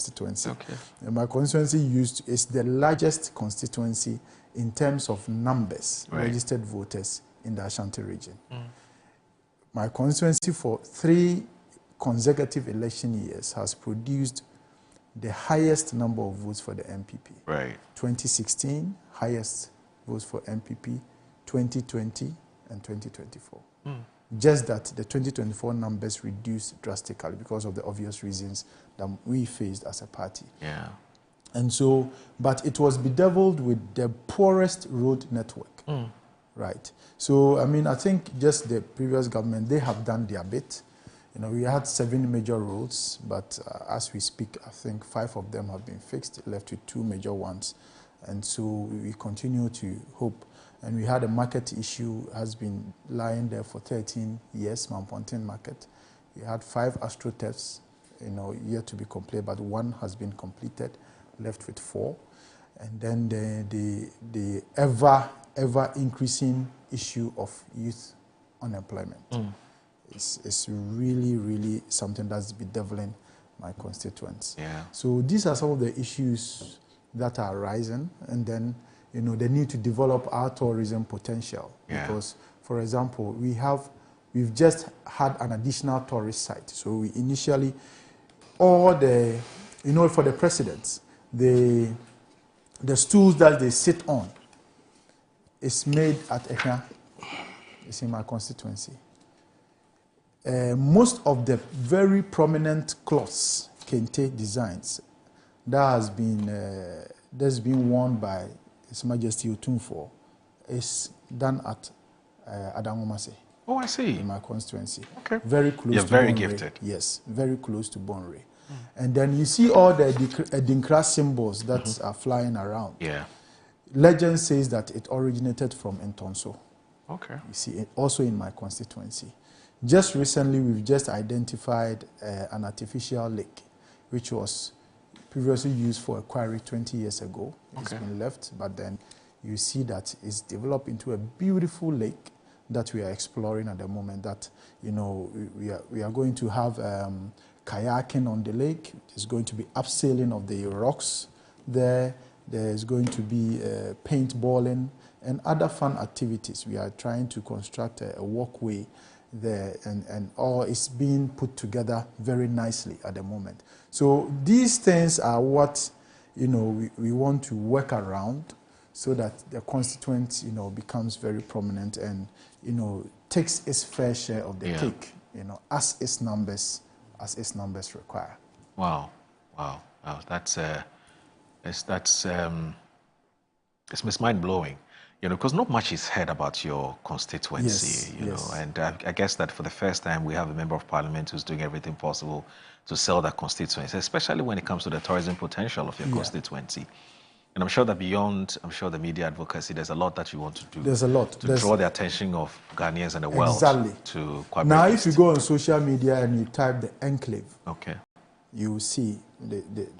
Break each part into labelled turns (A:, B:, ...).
A: constituency.
B: Okay.
A: And my constituency is the largest constituency in terms of numbers, registered voters in the Ashanti region. My constituency for 3 consecutive election years has produced the highest number of votes for the MPP.
B: Right.
A: 2016, highest votes for MPP, 2020 and 2024. Just that the 2024 numbers reduced drastically because of the obvious reasons that we faced as a party.
B: Yeah.
A: And so, but it was bedeviled with the poorest road network. Right. So, I mean, I think just the previous government, they have done their bit. You know, we had 7 major roads, but as we speak, I think 5 of them have been fixed, left with 2 major ones. And so we continue to hope. And we had a market issue, has been lying there for 13 years, Mampontin market. We had 5 astroturfs, you know, yet to be completed, but 1 has been completed, left with 4. And then the ever increasing issue of youth unemployment. It's really, really something that's bedeviling my constituents.
B: Yeah.
A: So these are some of the issues that are rising, and then, you know, they need to develop our tourism potential.
B: Yeah.
A: Because, for example, we've just had an additional tourist site. So we initially, all the, you know, for the presidents, the stools that they sit on is made at Ehia. It's in my constituency. Most of the very prominent cloths, kente designs, that's been worn by His Majesty Otumfuo, is done at Adangomase.
B: Oh, I see.
A: In my constituency.
B: Okay.
A: Very close
B: You're
A: to
B: very
A: Bonre.
B: gifted.
A: Yes, very close to Bonre. And then you see all the Adinkra symbols that are flying around.
B: Yeah.
A: Legend says that it originated from Ntonso.
B: Okay.
A: You see, also in my constituency. Just recently, we've just identified an artificial lake, which was previously used for a quarry 20 years ago. It's been left, but then you see that it's developed into a beautiful lake that we are exploring at the moment. That, you know, we are going to have kayaking on the lake. There's going to be abseiling of the rocks there. There's going to be paintballing and other fun activities. We are trying to construct a walkway there, and all is being put together very nicely at the moment. So these things are what, you know, we want to work around so that the constituent, you know, becomes very prominent and, you know, takes its fair share of the cake, you know, as its numbers require.
B: Wow, wow, wow! That's it's mind blowing. You know, because not much is heard about your constituency, you know, and I guess that for the first time we have a member of parliament who's doing everything possible to sell that constituency, especially when it comes to the tourism potential of your constituency. And I'm sure that beyond, the media advocacy, there's a lot that you want to do.
A: There's a lot.
B: To draw the attention of Ghanaians and the world.
A: Exactly.
B: To Kwabe
A: now,
B: East.
A: if you go on social media and you type the enclave, you will see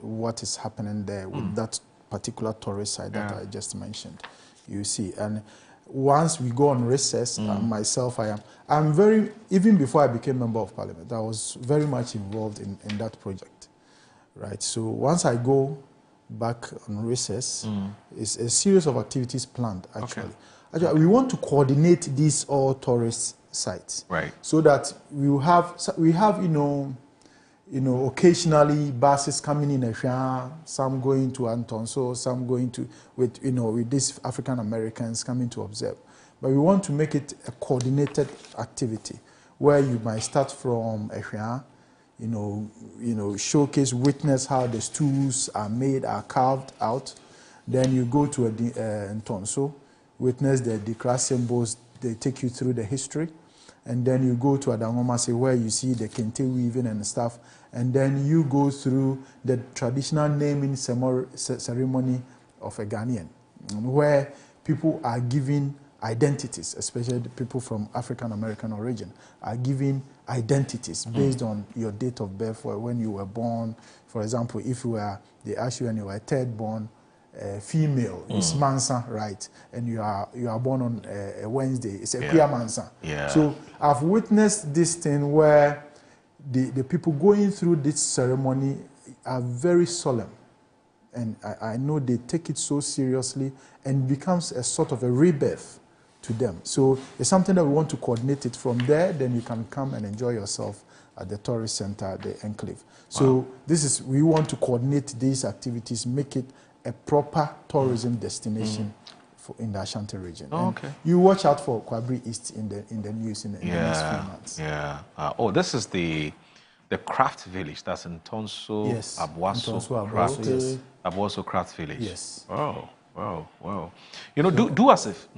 A: what is happening there with that particular tourist site that I just mentioned. You see, and once we go on recess, myself, I'm very, even before I became member of parliament, I was very much involved in that project, right? So once I go back on recess, it's a series of activities planned, actually. Actually, we want to coordinate these all tourist sites,
B: right?
A: So that we have, you know, occasionally buses coming in Ehia, some going to Antonso, some going to, with these African Americans coming to observe. But we want to make it a coordinated activity where you might start from Ehia, you know, showcase, witness how the stools are made, are carved out. Then you go to Antonso, witness the Dikra symbols, they take you through the history. And then you go to Adangomase where you see the kente weaving and stuff. And then you go through the traditional naming ceremony of a Ghanaian, where people are given identities, especially the people from African American origin, are given identities based on your date of birth, or when you were born. For example, if they ask you when you were third born, female, it's Mansa, right? And you are born on a Wednesday, it's a Kuya Mansa. So I've witnessed this thing where the people going through this ceremony are very solemn. And I know they take it so seriously, and it becomes a sort of a rebirth to them. So it's something that we want to coordinate it from there. Then you can come and enjoy yourself at the tourist center, the enclave. So we want to coordinate these activities, make it a proper tourism destination in the Ashanti region.
B: Oh, okay.
A: You watch out for Kwabri East in the news in the next few months.
B: Yeah. This is the craft village that's in Tonso,
A: yes.
B: Abuaso Abuaso Craft Village.
A: Yes.
B: Wow. You know, do as if.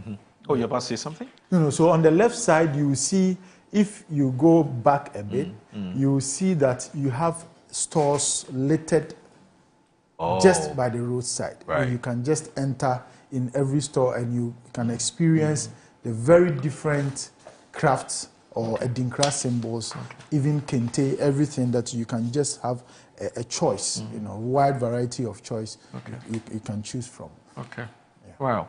B: Oh, you're about to say something?
A: No. So on the left side, you see, if you go back a bit, you will see that you have stores littered just by the roadside.
B: Right.
A: Where you can just enter in every store and you can experience the very different crafts or Edinkra symbols, even kente, everything that you can just have a choice, wide variety of choice you can choose from.
B: Okay. Yeah. Wow.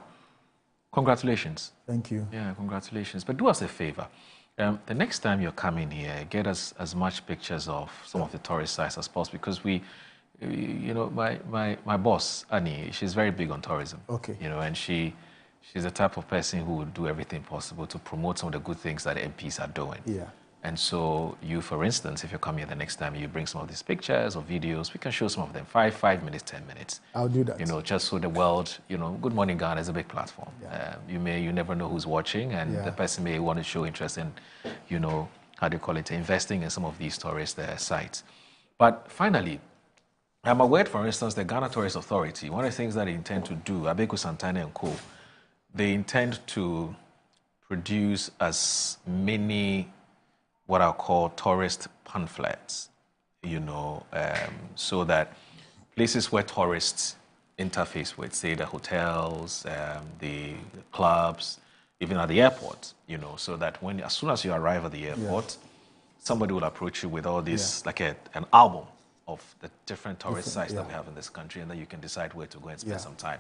B: Congratulations.
A: Thank you.
B: Yeah, congratulations. But do us a favor. The next time you're coming here, get us as much pictures of some of the tourist sites as possible, because my boss, Annie, she's very big on tourism.
A: Okay.
B: And she's the type of person who would do everything possible to promote some of the good things that the MPs are doing.
A: Yeah.
B: And so you, for instance, if you come here the next time, you bring some of these pictures or videos, we can show some of them, 5 minutes, 10 minutes.
A: I'll do that.
B: Just so the world, Good Morning Ghana is a big platform.
A: Yeah.
B: You never know who's watching, and the person may want to show interest in, investing in some of these tourist sites. But finally, I'm aware, for instance, the Ghana Tourist Authority, one of the things that they intend to do, Abeku Santana and Co., they intend to produce as many what I'll call tourist pamphlets, so that places where tourists interface with, say, the hotels, the clubs, even at the airport, so that as soon as you arrive at the airport, somebody will approach you with all this, like an album of the different tourist sites that we have in this country, and then you can decide where to go and spend some time.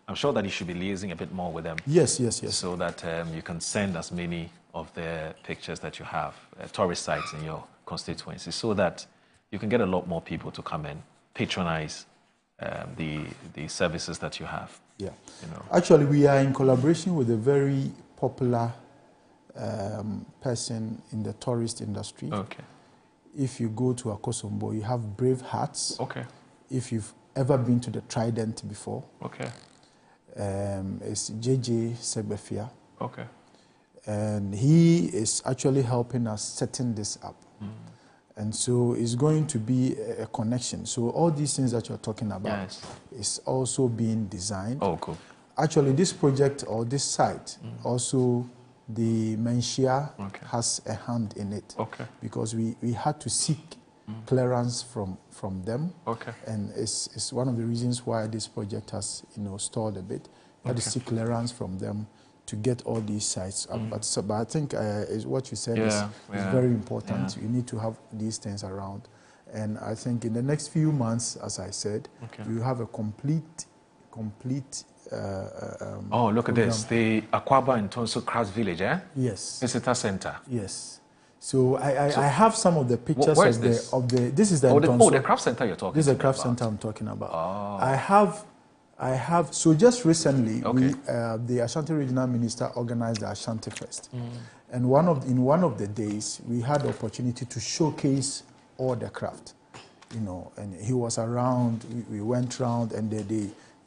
B: I'm sure that you should be liaising a bit more with them.
A: Yes.
B: So that you can send as many of the pictures that you have, tourist sites in your constituency, so that you can get a lot more people to come and patronize the services that you have.
A: Yeah. Actually, we are in collaboration with a very popular person in the tourist industry.
B: Okay.
A: If you go to Akosombo, you have Brave Hearts.
B: Okay.
A: If you've ever been to the Trident before.
B: Okay.
A: It's JJ Segbefia.
B: Okay.
A: And he is actually helping us setting this up. And so it's going to be a connection. So all these things that you're talking about is also being designed.
B: Oh, cool.
A: Actually, this project or this site, also the Menshia has a hand in it.
B: Okay.
A: Because we had to seek clearance from them.
B: Okay.
A: And it's one of the reasons why this project has stalled a bit. We had to seek clearance from them to get all these sites up. But I think is what you said is very important. You need to have these things around. And I think in the next few months, as I said, we will have a complete
B: oh, look program. At this. The Akwaba and Tonso Craft Village, eh?
A: Yes.
B: Visitor Center.
A: Yes. So I have some of the pictures of the this is the
B: the craft center you're talking about.
A: This is the craft center I'm talking about. Oh. I have so just recently the Ashanti Regional Minister organized the Ashanti Fest. And in one of the days we had the opportunity to showcase all the craft. And he was around, we went around, and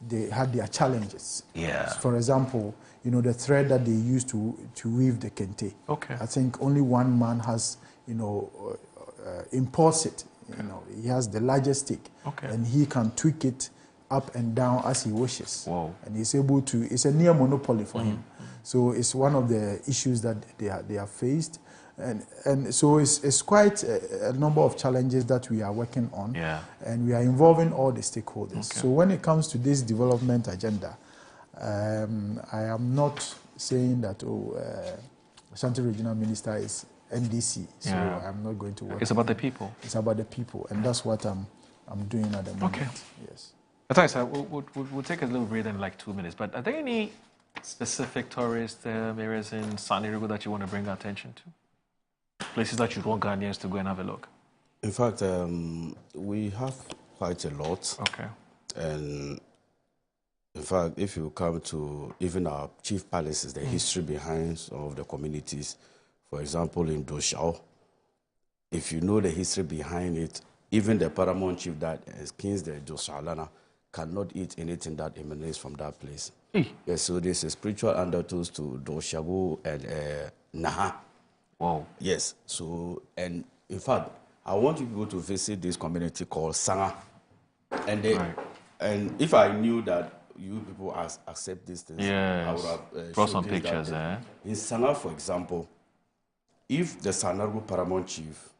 A: they had their challenges.
B: Yeah.
A: For example, the thread that they used to weave the kente.
B: Okay.
A: I think only one man has, imports it. He has the largest stick. Okay. And he can tweak it up and down as he wishes.
B: Whoa.
A: And he's able to, it's a near monopoly for him. So it's one of the issues that they are faced. And so it's quite a number of challenges that we are working on.
B: Yeah.
A: And we are involving all the stakeholders. Okay. So when it comes to this development agenda, I am not saying that, Ashanti Regional Minister is NDC, so I'm not going to work.
B: It's about the people.
A: It's about the people, and that's what I'm doing at the moment.
B: Okay.
A: Yes.
B: We'll take a little break in like 2 minutes, but are there any specific tourist areas in Sanirigu that you want to bring our attention to? Places that you want Ghanaians to go and have a look?
C: In fact, we have quite a lot.
B: Okay.
C: And in fact, if you come to even our chief palaces, the history behind some of the communities, for example, in Doshao, if you know the history behind it, even the paramount chief that skins the Doshalana cannot eat anything that emanates from that place. Yes, so there's a spiritual undertones to Doshago and Naha.
B: Wow.
C: Yes, so, and in fact, I want you people to visit this community called Sanga. And they, and if I knew that you people accept these things, I would have
B: brought some pictures.
C: In Sanga, for example, if the Sanargu paramount chief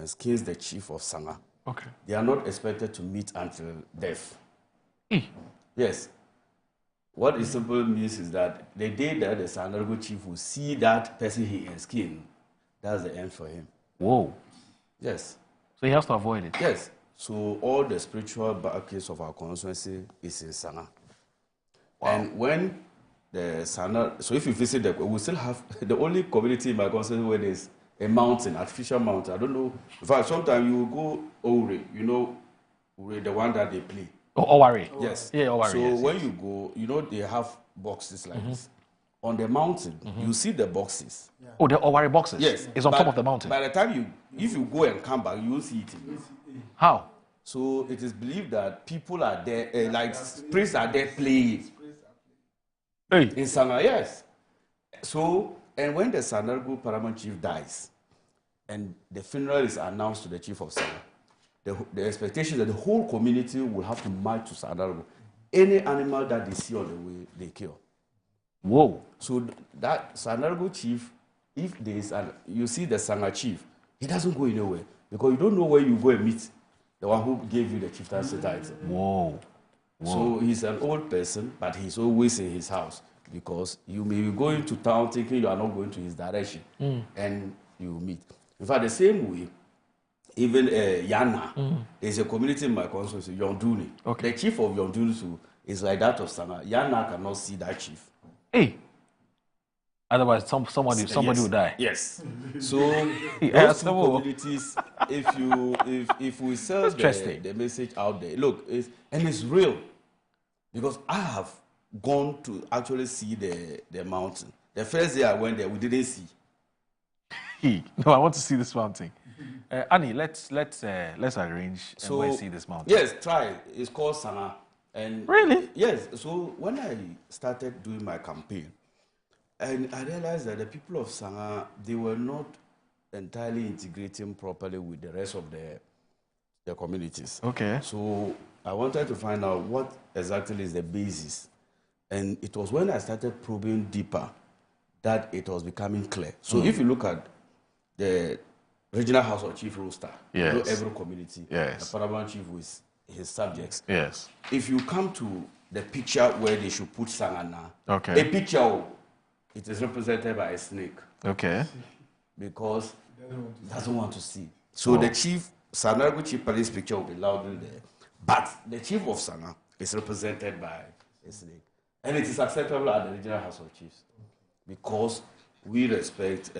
C: skins the chief of Sanga, they are not expected to meet until death. Yes. What it simply means is that the day that the Sanargu chief will see that person he has skinned, that's the end for him.
B: Whoa.
C: Yes.
B: So he has to avoid it.
C: Yes. So all the spiritual case of our constituency is in Sanga. Wow. And when the Sana, so if you visit the, we still have the only community in my constituency where there's a mountain, artificial mountain. I don't know. In fact, sometimes you go Ore, you know, Ore, the one that they play.
B: Oh, Owari.
C: Yes.
B: Yeah, Owari.
C: So
B: yes,
C: when you go, you know, they have boxes like this. On the mountain, you see the boxes.
B: Yeah. Oh, the Owari boxes?
C: Yes.
B: It's on top of the mountain.
C: By the time if you go and come back, you will see it.
B: How?
C: So it is believed that people are there, like priests are there playing.
B: Hey.
C: In Sanga, yes. So, and when the Sanargu paramount chief dies, and the funeral is announced to the chief of Sanga, the expectation that the whole community will have to march to Sanargu. Any animal that they see on the way, they kill.
B: Whoa.
C: So that Sanargu chief, if there is you see the Sanga chief, he doesn't go anywhere because you don't know where you go and meet the one who gave you the chieftaincy title.
B: Whoa.
C: So he's an old person, but he's always in his house because you may be going to town thinking you are not going to his direction, and you meet. In fact, the same way, even Yana, there's a community in my constituency, Yonduni. The chief of Yonduni is like that of Sanga. Yana cannot see that chief.
B: Hey. Otherwise, somebody will die.
C: Yes. So those two communities, if we sell the message out there, look, it's real, because I have gone to actually see the mountain. The first day I went there, we didn't see.
B: No, I want to see this mountain. Annie, let's arrange and go and see this mountain.
C: Yes, try. It's called Sana. And
B: really?
C: Yes. So when I started doing my campaign, and I realized that the people of Sanga, they were not entirely integrating properly with the rest of the communities.
B: Okay.
C: So I wanted to find out what exactly is the basis. And it was when I started probing deeper that it was becoming clear. So if you look at the regional house of chief roster, you know, every community, the paramount chief with his subjects.
B: Yes.
C: If you come to the picture where they should put Sanga now,
B: a
C: picture, it is represented by a snake.
B: Okay.
C: Because he doesn't want to see. So the chief, Sanargu chief police picture will be loudly there. But the chief of Sanga is represented by a snake. And it is acceptable at the regional house of chiefs. Because we respect.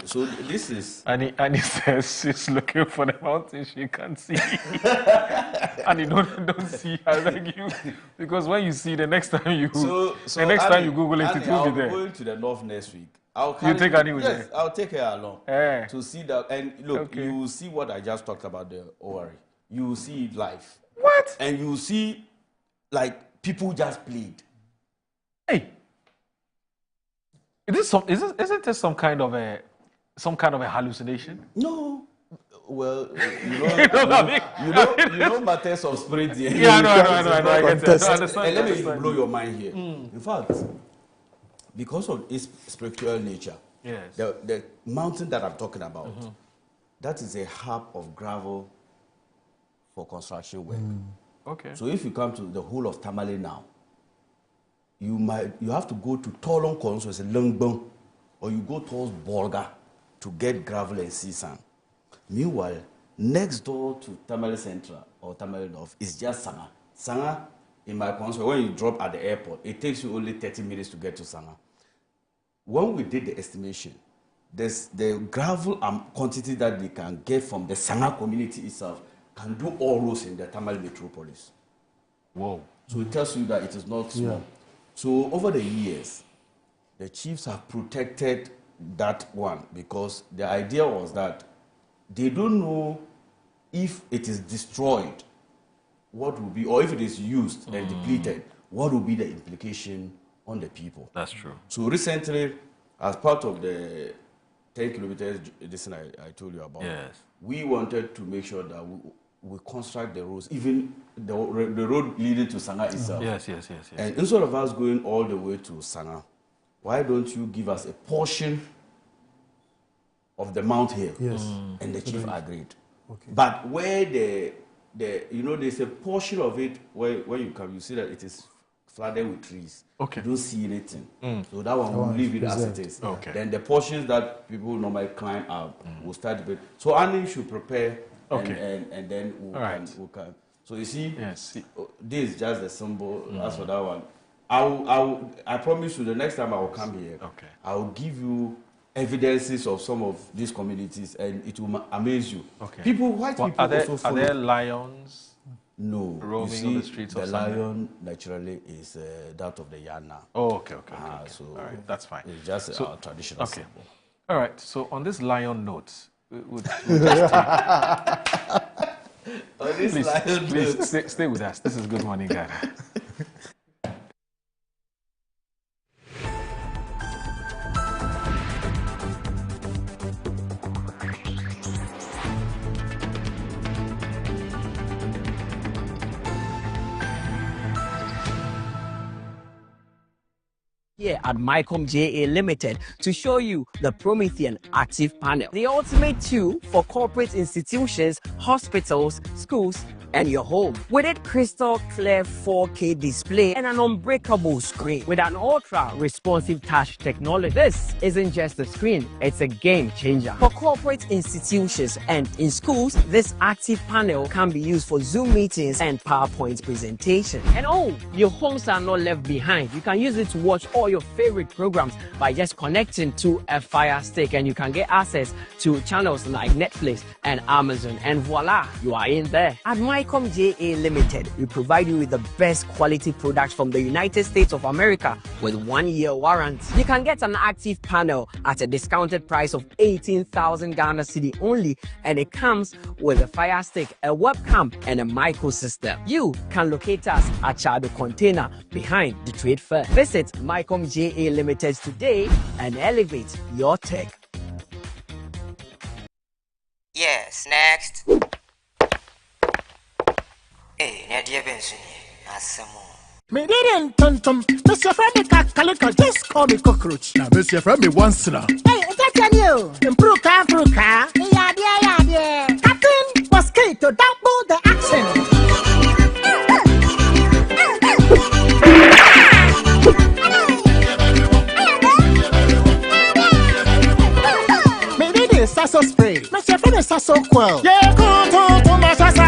C: So this is.
B: Annie says she's looking for the mountain she can't see. Annie, don't see. I beg you, because when you see the next time you time you Google it, it will be there.
C: I'm going to the north next week.
B: You take Annie with you?
C: Yes, I'll take her along to see that. And look, you will see what I just talked about the Owari. You will see it live.
B: What?
C: And you will see, like, people just played.
B: Hey. Isn't this some kind of a hallucination?
C: No. Well, you know matters of spirit here.
B: Yeah, no, I get that. I understand.
C: And let me blow your mind here. In fact, because of its spiritual nature, the mountain that I'm talking about, that is a hub of gravel for construction work.
B: Okay.
C: So if you come to the whole of Tamale now, you have to go to Tolong Constituency, Lengbong, or you go towards Bolga to get gravel and sea sand. Meanwhile, next door to Tamale Central or Tamale North is just Sanga. Sanga, in my constituency, when you drop at the airport, it takes you only 30 minutes to get to Sanga. When we did the estimation, the gravel quantity that they can get from the Sanga community itself can do all roads in the Tamale metropolis.
B: Whoa.
C: So it tells you that it is not small. So over the years, the chiefs have protected that one because the idea was that they don't know if it is destroyed, what will be, or if it is used and depleted, what will be the implication on the people.
B: That's true.
C: So recently, as part of the 10 kilometers, this thing I told you about, we wanted to make sure that we construct the roads, even the road leading to Sanga itself.
B: Yes.
C: And instead of us going all the way to Sanga, why don't you give us a portion of the Mount Hill?
A: Yes.
C: And the chief agreed.
A: Okay.
C: But where there's a portion of it where you come, you see that it is flooded with trees.
B: Okay.
C: You don't see anything. So that one will leave it as it is.
B: Okay.
C: Then the portions that people normally climb up will start to be. So Annie should prepare and then we'll come. So you see, this is just the symbol. As for that one, I promise you the next time I will come here, I will give you evidences of some of these communities and it will amaze you. White people
B: are there,
C: also follow.
B: Are there lions?
C: No,
B: roaming
C: you see,
B: on the streets
C: the
B: of Sanga?
C: lion naturally is that of the Yana.
B: Oh, okay.
C: So
B: all right, that's fine.
C: It's just our traditional symbol.
B: All right, so on this lion note, we'll just please stay with us. This is Good Morning Ghana.
D: Here at Mycom JA Limited to show you the Promethean Active Panel, the ultimate tool for corporate institutions, hospitals, schools, and your home. With its crystal clear 4K display and an unbreakable screen with an ultra responsive touch technology. This isn't just a screen, it's a game changer. For corporate institutions and in schools, this active panel can be used for Zoom meetings and PowerPoint presentation. And your homes are not left behind. You can use it to watch all your favorite programs by just connecting to a Fire Stick, and you can get access to channels like Netflix and Amazon, and voila, you are in there. At Mycom JA Limited, we provide you with the best quality products from the United States of America with 1-year warranty. You can get an active panel at a discounted price of 18,000 Ghana Cedi only, and it comes with a Fire Stick, a webcam, and a micro system. You can locate us at Chado Container behind the Trade Fair. Visit Mycom JA Limited today and elevate your tech.
E: Yes, next. Hey, Nadia Benson, Asamo.
F: Me didn't tum. Mr. Friend, Kalika, just call me cockroach.
A: Now, Mr. Friend, me once now.
F: Hey, that's you. Improve car. Yeah. Captain was key to double the action. Me did this sasso spray. Mr. Friend is sasso quell. Yeah, go to my sasso.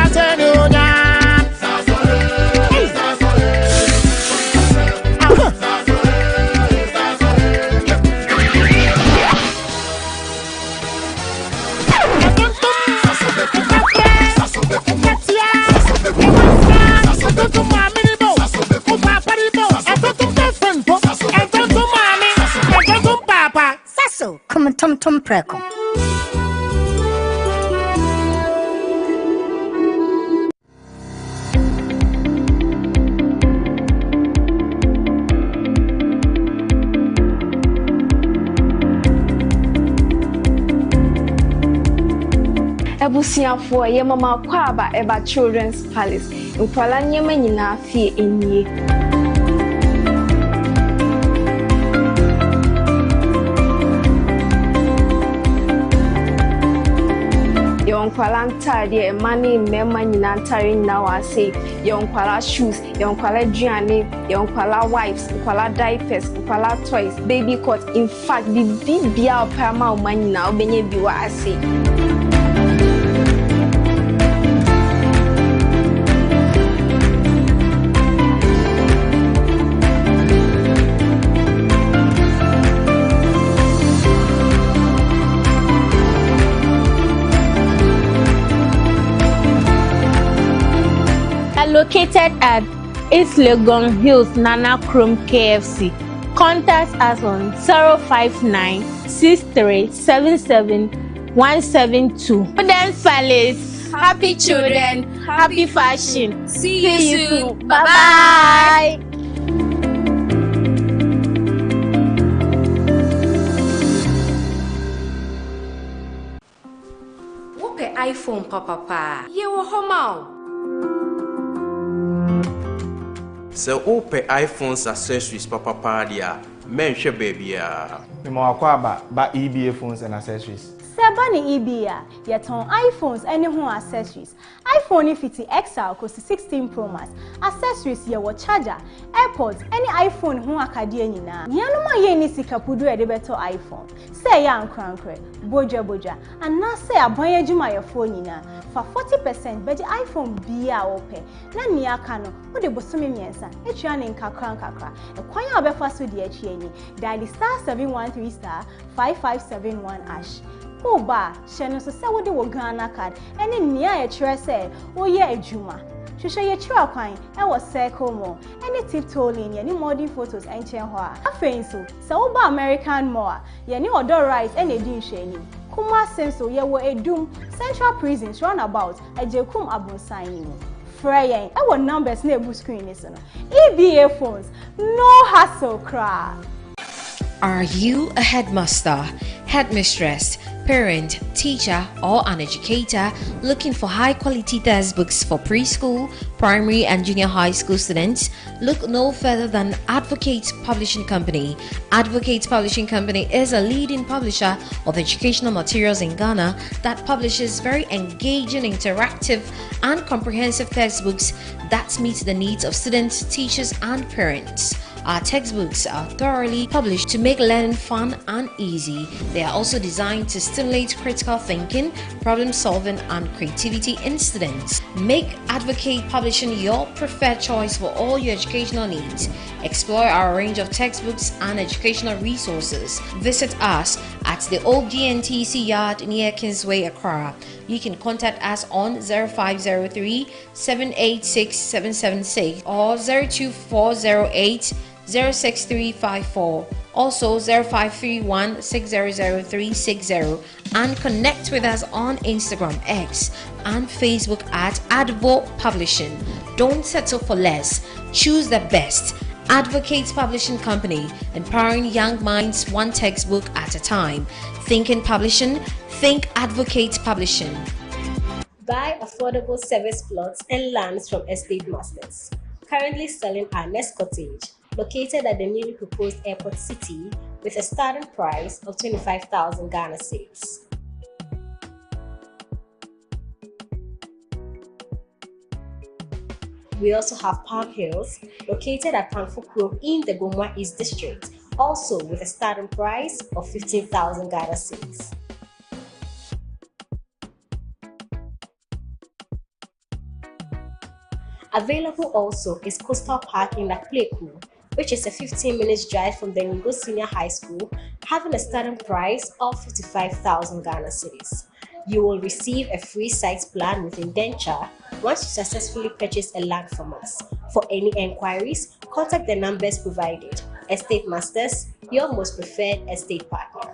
G: Come tum preko.
H: Ebusiafo ye mama kwa aba eba Children's Palace. Nkwala nyema nyina fie enye. Yonkwala ntade mani mema nyina ntare nyina wase. Yonkwala shoes, yonkwala duane, yonkwala wipes, yonkwala diapers, yonkwala toys, baby cot. In fact, bibia opama o manyina obenye biwa ase.
I: located at East Legon Hills, Nana Krom KFC. Contact us on 059 6377 172. Children Palace, happy children, happy fashion. See you soon. Bye bye.
J: What iPhone, Papa? You were home.
K: So open iPhones accessories papa dia menhwe baby a
L: me mo akwa ba EBA phones and accessories.
M: Sebani EBA yeton iPhones any ho accessories. iPhone 50 XL cost 16 Pro Max. Accessories ye wo charger, AirPods any iPhone ho akade nyina. Yanuma ye ni sikapudu e de beto iPhone. Say ya ankrankre, boja and na say aboye juma your phone nyina. For 40% beji iPhone bia ope. Na ni aka no wo de bosome miensa. Etua ne nkakra. E kwan ya obefa so de achi enyi. Dial *713*5571#. Oba, sheno so se wo de wo Ghana card. Eni nia ye kire se wo ye adwuma. Hwehwe ye kire kwan e wo Circle Mall. Eni tiptoe lane ni modern photos enchen ho a. Afein so se wo ba American Mall ye ni odo rice eni di nhwani. Kuma senso ye wo Edum Central Prisons roundabout Ejekum Abonsan ni. Freyen e wo numbers na ebu screen ni so no. EBA phones, no hassle cra.
N: Are you a headmaster, headmistress, parent, teacher, or an educator looking for high-quality textbooks for preschool, primary, and junior high school students? Look no further than Advocate Publishing Company. Advocate Publishing Company is a leading publisher of educational materials in Ghana that publishes very engaging, interactive, and comprehensive textbooks that meet the needs of students, teachers, and parents. Our textbooks are thoroughly published to make learning fun and easy. They are also designed to stimulate critical thinking, problem solving, and creativity in students. Make Advocate Publishing your preferred choice for all your educational needs. Explore our range of textbooks and educational resources. Visit us at the old GNTC yard near Kingsway, Accra. You can contact us on 0503 786 776 or 02408 06354, also 0531 600360, and connect with us on Instagram, X, and Facebook at Advo Publishing. Don't settle for less. Choose the best. Advocate Publishing Company, empowering young minds one textbook at a time. Thinking publishing, think Advocate Publishing.
O: Buy affordable service plots and lands from estate masters. Currently selling our next cottage, located at the newly proposed airport city, with a starting price of 25,000 Ghana cedis. We also have Palm Hills, located at Panfukuro in the Gomwa East District, also with a starting price of 15,000 Ghana cedis. Available also is Coastal Park in Lakpleku, which is a 15-minute drive from the Ningo Senior High School, having a starting price of 55,000 Ghana cedis. You will receive a free site plan with indenture once you successfully purchase a land from us. For any enquiries, contact the numbers provided. Estate Masters, your most preferred estate partner.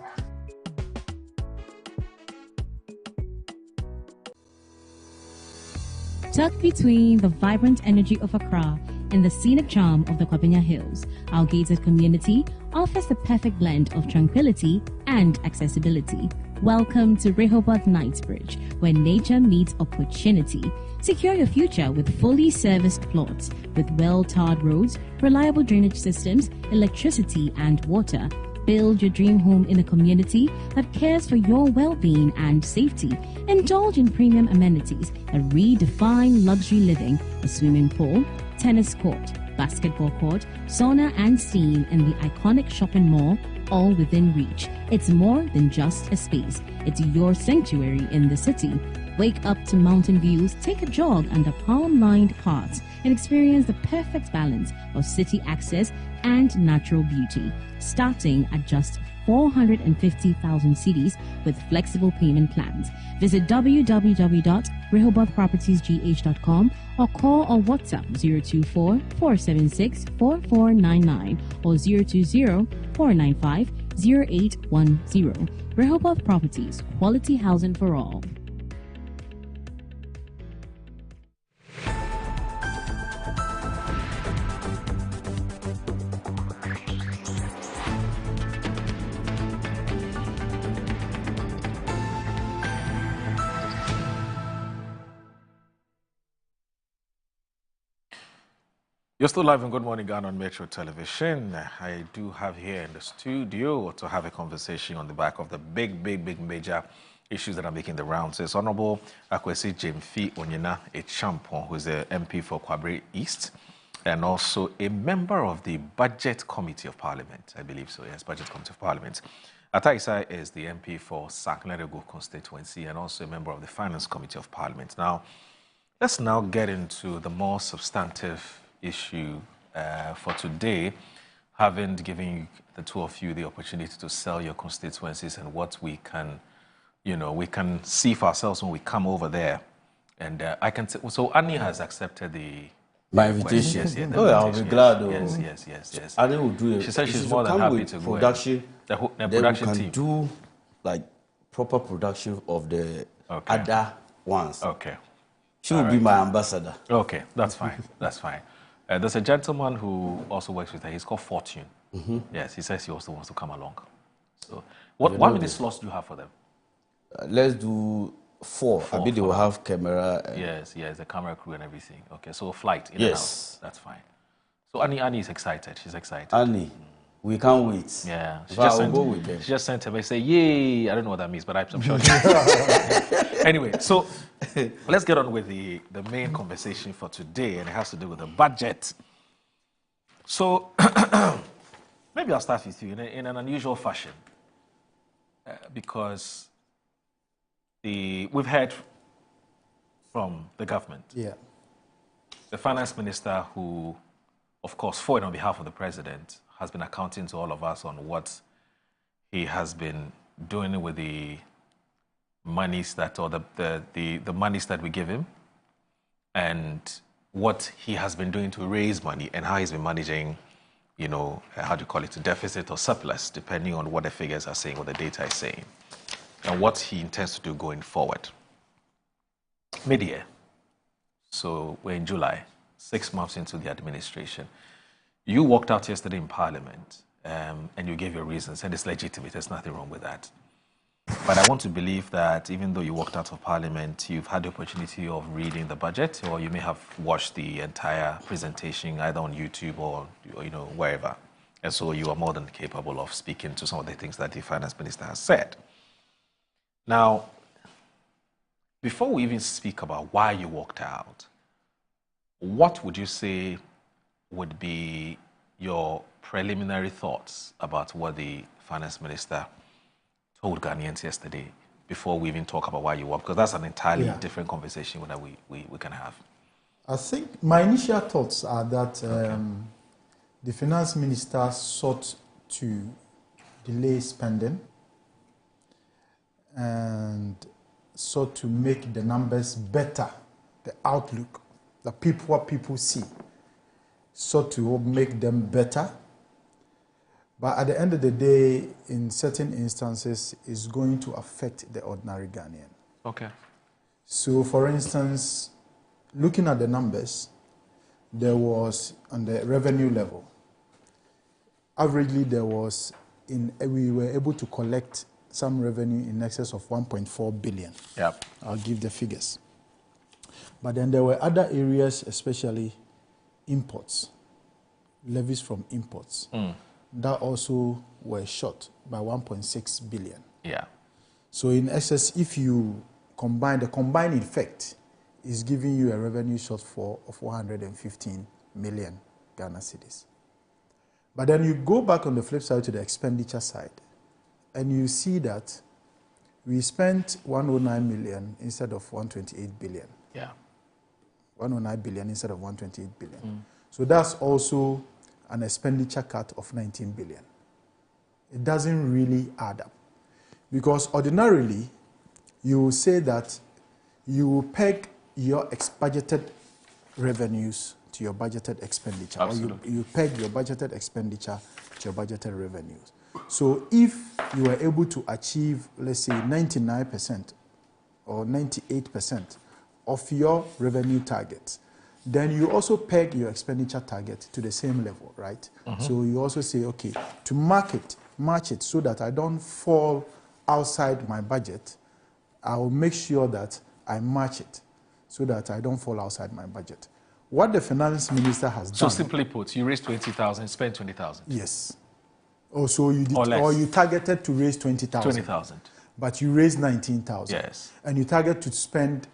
P: Tucked between the vibrant energy of Accra and the scenic charm of the Kwabena Hills, our gated community offers the perfect blend of tranquility and accessibility. Welcome to Rehoboth Knightsbridge, where nature meets opportunity. Secure your future with fully serviced plots with well-tarred roads, reliable drainage systems, electricity, and water. Build your dream home in a community that cares for your well-being and safety. Indulge in premium amenities that redefine luxury living: a swimming pool, tennis court, basketball court, sauna and steam in the iconic shopping mall, all within reach. It's more than just a space. It's your sanctuary in the city. Wake up to mountain views, take a jog under palm-lined paths, and experience the perfect balance of city access and natural beauty, starting at just 450,000 cedis with flexible payment plans. Visit www.rehobothpropertiesgh.com or call or WhatsApp 024-476-4499 or 020-495-0810. Rehoboth Properties, quality housing for all.
B: You're still live on Good Morning Ghana on Metro Television. I do have here in the studio to have a conversation on the back of the big major issues that are making the rounds. It's Honorable Akwesi Jemfi Onyena Echampon, who is the MP for Kwabre East, and also a member of the Budget Committee of Parliament. I believe so, yes, Budget Committee of Parliament. Ataisai is the MP for Saklerego Constituency and also a member of the Finance Committee of Parliament. Now, let's now get into the more substantive issue for today, having given the two of you the opportunity to sell your constituencies and what we can, we can see for ourselves when we come over there. And I can so Annie has accepted
C: my invitation.
B: Yes,
C: Oh, I'll be glad.
B: Yes.
C: Annie will do it.
B: She said she's more than happy to go.
C: Production.
B: The
C: then
B: production
C: we can
B: team
C: do like proper production of the other ones.
B: Okay.
C: She will be my ambassador.
B: Okay, that's fine. That's fine. There's a gentleman who also works with her. He's called Fortune. Yes, he says he also wants to come along. So, how many slots do you have for them?
C: Let's do 4. I mean, they will have camera.
B: Yes, the camera crew and everything. Okay, so flight in
C: yes,
B: and out. That's fine. So Annie is excited. She's excited.
C: Annie, we can't wait.
B: Yeah,
C: she
B: just sent him. I say, yay! I don't know what that means, but I'm sure. Anyway, so let's get on with the main conversation for today, and it has to do with the budget. So maybe I'll start with you in an unusual fashion, because we've heard from the government.
A: Yeah.
B: The finance minister, who, of course, fought on behalf of the president, has been accounting to all of us on what he has been doing with the monies that, or the monies that we give him, and what he has been doing to raise money and how he's been managing, how do you call it, a deficit or surplus, depending on what the figures are saying, what the data is saying, and what he intends to do going forward. Mid-year, so we're in July, 6 months into the administration. You walked out yesterday in Parliament, and you gave your reasons, and it's legitimate, there's nothing wrong with that. But I want to believe that even though you walked out of Parliament, you've had the opportunity of reading the budget, or you may have watched the entire presentation either on YouTube or wherever. And so you are more than capable of speaking to some of the things that the finance minister has said. Now, before we even speak about why you walked out, what would you say would be your preliminary thoughts about what the finance minister told Ghanaians yesterday, before we even talk about why you walked? Because that's an entirely different conversation that we can have.
A: I think my initial thoughts are that the finance minister sought to delay spending and sought to make the numbers better, the outlook, what people see, sought to make them better. But at the end of the day, in certain instances, it's going to affect the ordinary Ghanaian.
B: Okay.
A: So, for instance, looking at the numbers, there was, on the revenue level, averagely we were able to collect some revenue in excess of 1.4 billion.
B: Yep.
A: I'll give the figures. But then there were other areas, especially imports, levies from imports. That also were short by 1.6 billion.
B: Yeah.
A: So in excess, if you combine, the combined effect is giving you a revenue shortfall of 115 million Ghana cedis. But then you go back on the flip side to the expenditure side, and you see that we spent 109 million instead of 128 billion.
B: Yeah.
A: 109 billion instead of 128 billion. So that's also an expenditure cut of 19 billion. It doesn't really add up. Because ordinarily, you will say that you will peg your budgeted revenues to your budgeted expenditure.
B: Absolutely.
A: Or you peg your budgeted expenditure to your budgeted revenues. So if you are able to achieve, let's say, 99% or 98% of your revenue targets, then you also peg your expenditure target to the same level, right? So you also say, okay, to match it so that I don't fall outside my budget, I will make sure that I match it so that I don't fall outside my budget. What the finance minister has done...
B: So simply put, you raised 20,000, spend 20,000.
A: Yes. Or you targeted to raise 20,000.
B: 20,000.
A: But you raised 19,000.
B: Yes.
A: And you target to spend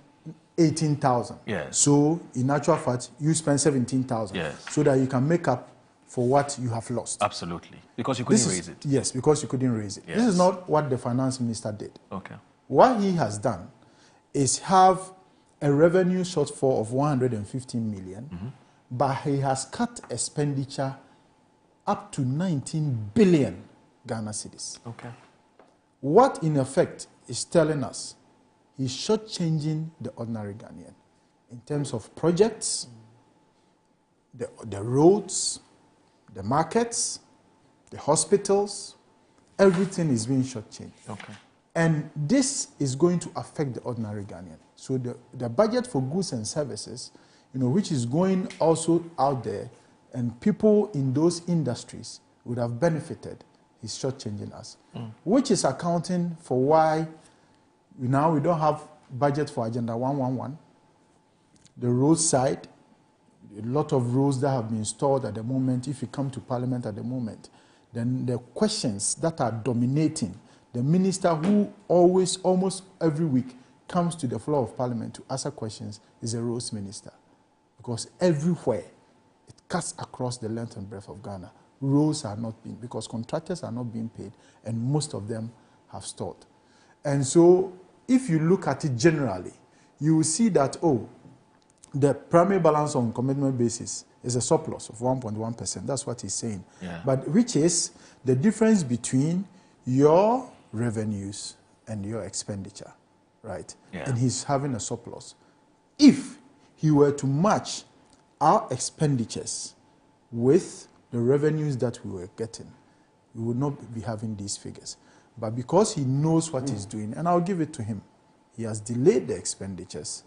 A: 18,000.
B: Yes.
A: So in actual fact, you spend 17,000.
B: Yes.
A: So that you can make up for what you have lost.
B: Absolutely. Because you couldn't raise it.
A: Yes, because you couldn't raise it.
B: Yes.
A: This is not what the finance minister did.
B: Okay.
A: What he has done is have a revenue shortfall of 115 million, but he has cut expenditure up to 19 billion Ghana cedis.
B: Okay.
A: What in effect is telling us he's shortchanging the ordinary Ghanaian in terms of projects, the roads, the markets, the hospitals, everything is being shortchanged.
B: Okay.
A: And this is going to affect the ordinary Ghanaian. So the budget for goods and services, which is going also out there, and people in those industries would have benefited, is shortchanging us. Which is accounting for why now we don't have budget for Agenda 111. The roadside, a lot of roads that have been installed at the moment, if you come to Parliament at the moment, then the questions that are dominating, the minister who always, almost every week, comes to the floor of Parliament to answer questions is a roads minister. Because everywhere, it cuts across the length and breadth of Ghana. Roads are not being, because contractors are not being paid, and most of them have stalled. And so, if you look at it generally, you will see that, the primary balance on commitment basis is a surplus of 1.1%. That's what he's saying.
B: Yeah.
A: But which is the difference between your revenues and your expenditure, right?
B: Yeah.
A: And he's having a surplus. If he were to match our expenditures with the revenues that we were getting, we would not be having these figures. But because he knows what he's doing, and I'll give it to him, he has delayed the expenditures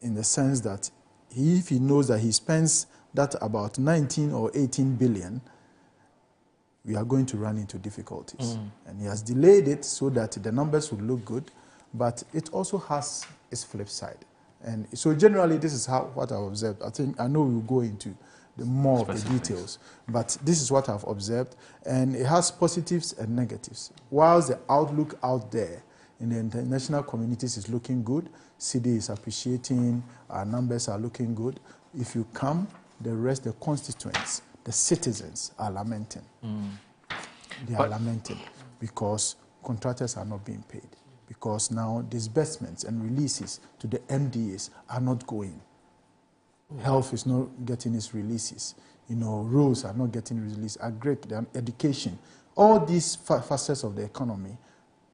A: in the sense that if he knows that he spends that about 19 or 18 billion, we are going to run into difficulties. And he has delayed it so that the numbers will look good, but it also has its flip side. And so generally, this is what I've observed. I know we'll go into more of the details, but this is what I've observed, and it has positives and negatives. Whilst the outlook out there in the international communities is looking good, CD is appreciating, our numbers are looking good. If you come, the rest, the constituents, the citizens are lamenting. They are lamenting because contractors are not being paid, because now disbursements and releases to the MDAs are not going. Health is not getting its releases. Roads are not getting releases. Education, all these facets of the economy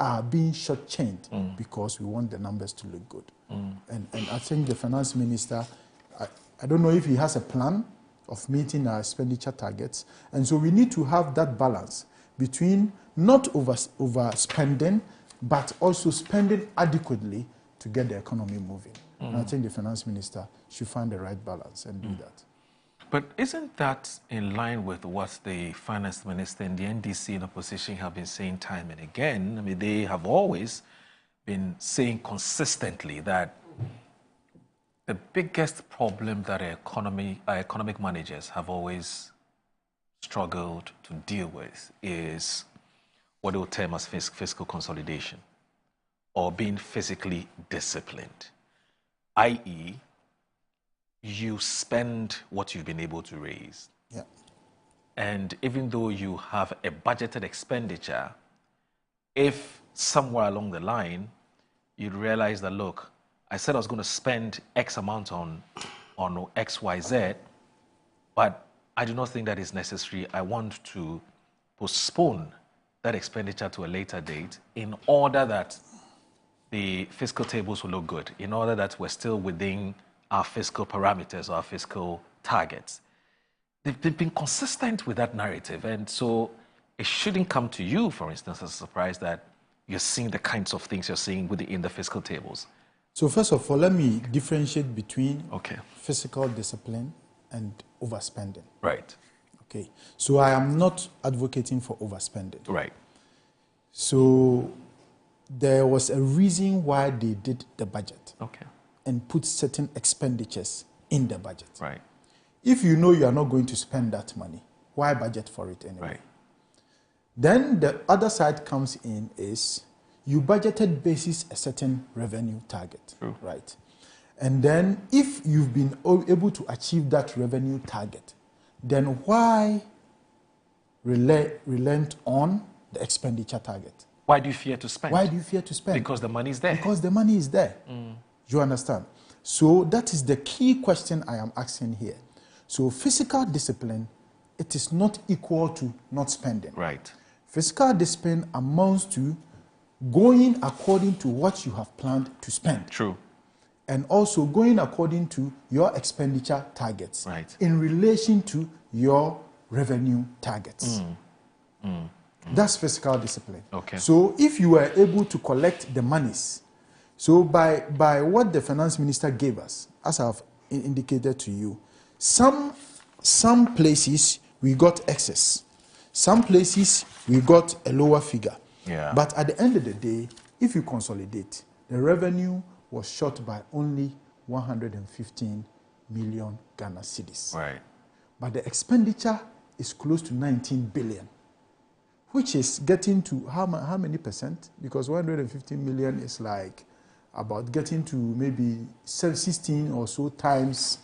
A: are being shortchanged because we want the numbers to look good. And I think the finance minister, I don't know if he has a plan of meeting our expenditure targets. And so we need to have that balance between not overspending, but also spending adequately to get the economy moving. And I think the finance minister should find the right balance and do that.
B: But isn't that in line with what the finance minister and the NDC in opposition have been saying time and again? I mean, they have always been saying consistently that the biggest problem that our economic managers have always struggled to deal with is what they will term as fiscal consolidation, or being physically disciplined, i.e., you spend what you've been able to raise.
A: Yeah.
B: And even though you have a budgeted expenditure, if somewhere along the line, you'd realize that, look, I said I was going to spend X amount on on XYZ, but I do not think that is necessary. I want to postpone that expenditure to a later date in order that the fiscal tables will look good, in order that we're still within our fiscal parameters, our fiscal targets. They've been consistent with that narrative, and so it shouldn't come to you, for instance, as a surprise that you're seeing the kinds of things you're seeing in the fiscal tables.
A: So first of all, let me differentiate between fiscal discipline and overspending.
B: Right.
A: Okay. So I am not advocating for overspending.
B: Right.
A: So there was a reason why they did the budget.
B: Okay.
A: And put certain expenditures in the budget.
B: Right.
A: If you know you are not going to spend that money, why budget for it anyway?
B: Right.
A: Then the other side comes in is you budgeted basis a certain revenue target.
B: True.
A: Right? And then if you've been able to achieve that revenue target, then why relent on the expenditure target?
B: Why do you fear to spend?
A: Why do you fear to spend?
B: Because the money is there.
A: Because the money is there. You understand? So that is the key question I am asking here. So fiscal discipline, it is not equal to not spending.
B: Right.
A: Fiscal discipline amounts to going according to what you have planned to spend.
B: True.
A: And also going according to your expenditure targets.
B: Right.
A: In relation to your revenue targets. That's fiscal discipline.
B: Okay.
A: So if you were able to collect the monies, so by what the finance minister gave us, as I've indicated to you, some places we got excess, some places we got a lower figure.
B: Yeah.
A: But at the end of the day, if you consolidate, the revenue was short by only 115 million Ghana cedis.
B: Right.
A: But the expenditure is close to 19 billion, which is getting to how many percent? Because 115 million is like about getting to maybe 16 or so times.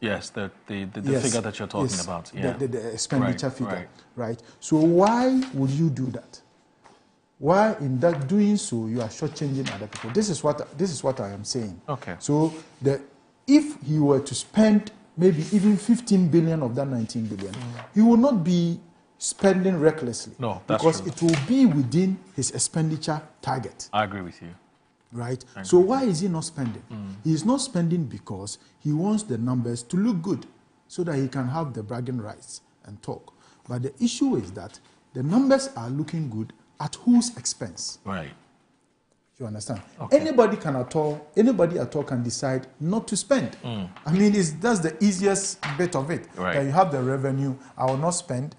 B: Yes, the figure that you're talking about. Yeah.
A: The expenditure figure. Right. So why would you do that? Why in that doing so you are shortchanging other people? This is what I am saying.
B: Okay.
A: So if he were to spend maybe even 15 billion of that 19 billion, he will not be spending recklessly.
B: No, that's
A: because
B: true.
A: it will be within his expenditure target.
B: I agree with you.
A: Right? So why is he not spending? He is not spending because he wants the numbers to look good so that he can have the bragging rights and talk. But the issue is that the numbers are looking good at whose expense?
B: Right.
A: You understand?
B: Okay.
A: Anybody at all can decide not to spend. I mean, that's the easiest bit of it.
B: Right.
A: That you have the revenue, I will not spend,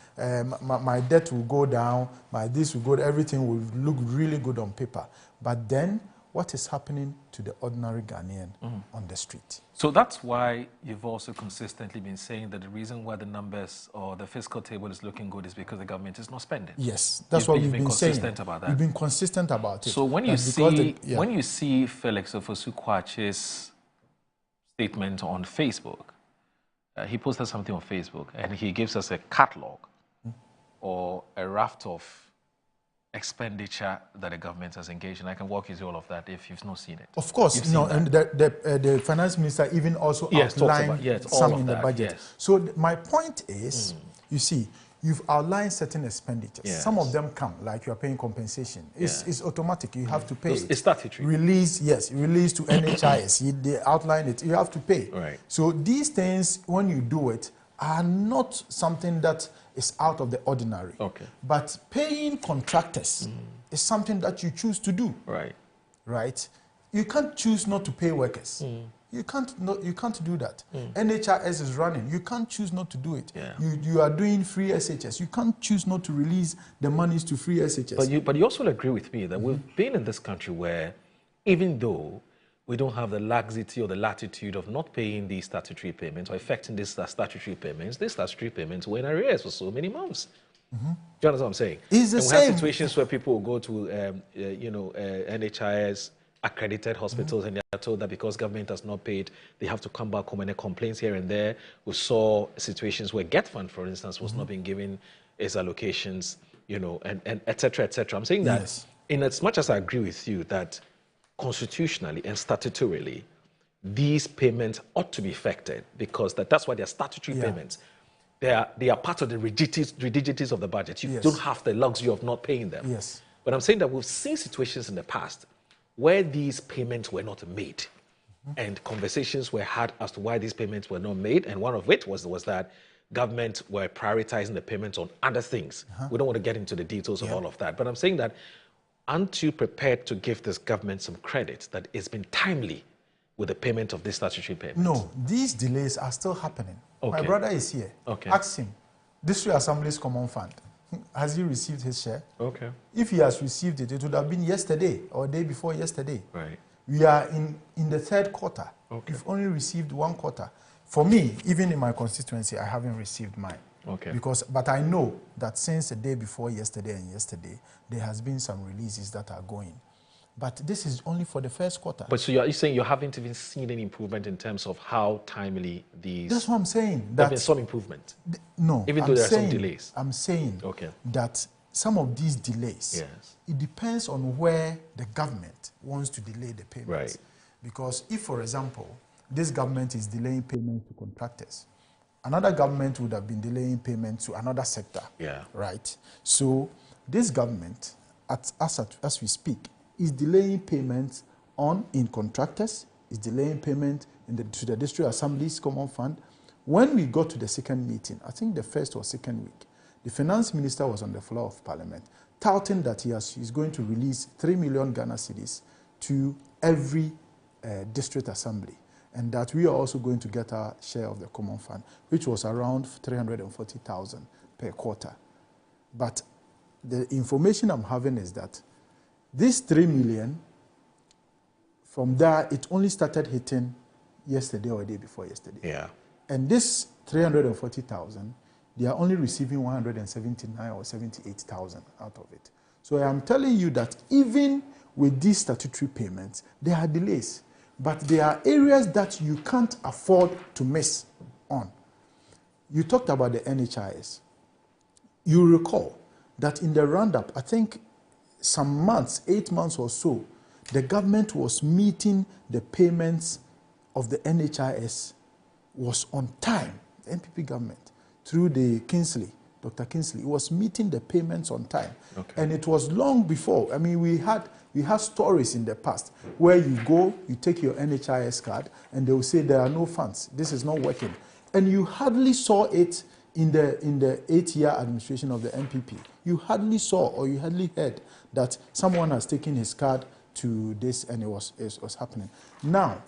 A: my debt will go down, my this will go, everything will look really good on paper. But then, what is happening to the ordinary Ghanaian on the street?
B: So that's why you've also consistently been saying that the reason why the numbers or the fiscal table is looking good is because the government is not spending.
A: Yes, that's what we've been saying.
B: Consistent about that.
A: We've been consistent about it.
B: So when you see Felix Ofosu-Kwakye's statement on Facebook, he posted something on Facebook and he gives us a catalog or a raft of expenditure that the government has engaged in. I can walk you through all of that if you've not seen it.
A: Of course, and the finance minister even also outlined some in the budget. Yes. So my point is, you see, you've outlined certain expenditures. Yes. Some of them come, like you are paying compensation. It's automatic. You have to pay it.
B: It's statutory.
A: Release to NHIS. They outline it. You have to pay.
B: Right.
A: So these things, when you do it, are not something that is out of the ordinary.
B: Okay.
A: But paying contractors is something that you choose to do.
B: Right.
A: Right? You can't choose not to pay workers. You can't do that. NHIS is running. You can't choose not to do it.
B: Yeah.
A: You are doing free SHS. You can't choose not to release the monies to free SHS.
B: But you also agree with me that we've been in this country where even though we don't have the laxity or the latitude of not paying these statutory payments or affecting these statutory payments were in arrears for so many months. Do you understand what I'm saying?
A: It's the same.
B: We have situations where people will go to, NHIS accredited hospitals and they are told that because government has not paid, they have to come back home and there are complaints here and there. We saw situations where Get Fund, for instance, was not being given its allocations, and et cetera, et cetera. I'm saying that in as much as I agree with you that constitutionally and statutorily, these payments ought to be effected because that's why they're statutory payments. They are part of the rigidities of the budget. You don't have the luxury of not paying them.
A: Yes.
B: But I'm saying that we've seen situations in the past where these payments were not made. And conversations were had as to why these payments were not made. And one of it was that government were prioritizing the payments on other things. We don't want to get into the details of all of that. But I'm saying that aren't you prepared to give this government some credit that it's been timely with the payment of these statutory payments?
A: No, these delays are still happening. My brother is here. Ask him. District Assembly's Common Fund. Has he received his share? If he has received it, it would have been yesterday or day before yesterday.
B: Right.
A: We are in the third quarter. We've only received one quarter. For me, even in my constituency, I haven't received mine. But I know that since the day before yesterday and yesterday, there has been some releases that are going. But this is only for the first quarter.
B: But so you're saying you haven't even seen any improvement in terms of how timely these...
A: That's what I'm saying.
B: There's been some improvement?
A: No.
B: Even though there are some delays?
A: I'm saying that some of these delays, it depends on where the government wants to delay the payments.
B: Right.
A: Because if, for example, this government is delaying payments to contractors, another government would have been delaying payments to another sector. Right? So this government, as we speak, is delaying payments in contractors, is delaying payment to the District Assembly's Common Fund. When we got to the second meeting, I think the first or second week, the finance minister was on the floor of parliament touting that he's going to release 3 million Ghana cedis to every district assembly, and that we are also going to get our share of the common fund, which was around 340,000 per quarter. But the information I'm having is that this 3 million, from there, it only started hitting yesterday or the day before yesterday. And this 340,000, they are only receiving 179 or 78,000 out of it. So I'm telling you that even with these statutory payments, there are delays. But there are areas that you can't afford to miss on. You talked about the NHIS. You recall that in the roundup, I think some months, 8 months or so, the government was meeting the payments of the NHIS was on time. The NPP government, through the Kingsley, Dr. Kingsley, was meeting the payments on time. And it was long before. I mean, we had stories in the past where you go, you take your NHIS card, and they will say there are no funds. This is not working. And you hardly saw it in the 8-year administration of the NPP. You hardly saw or you hardly heard that someone has taken his card to this and it was happening. Now,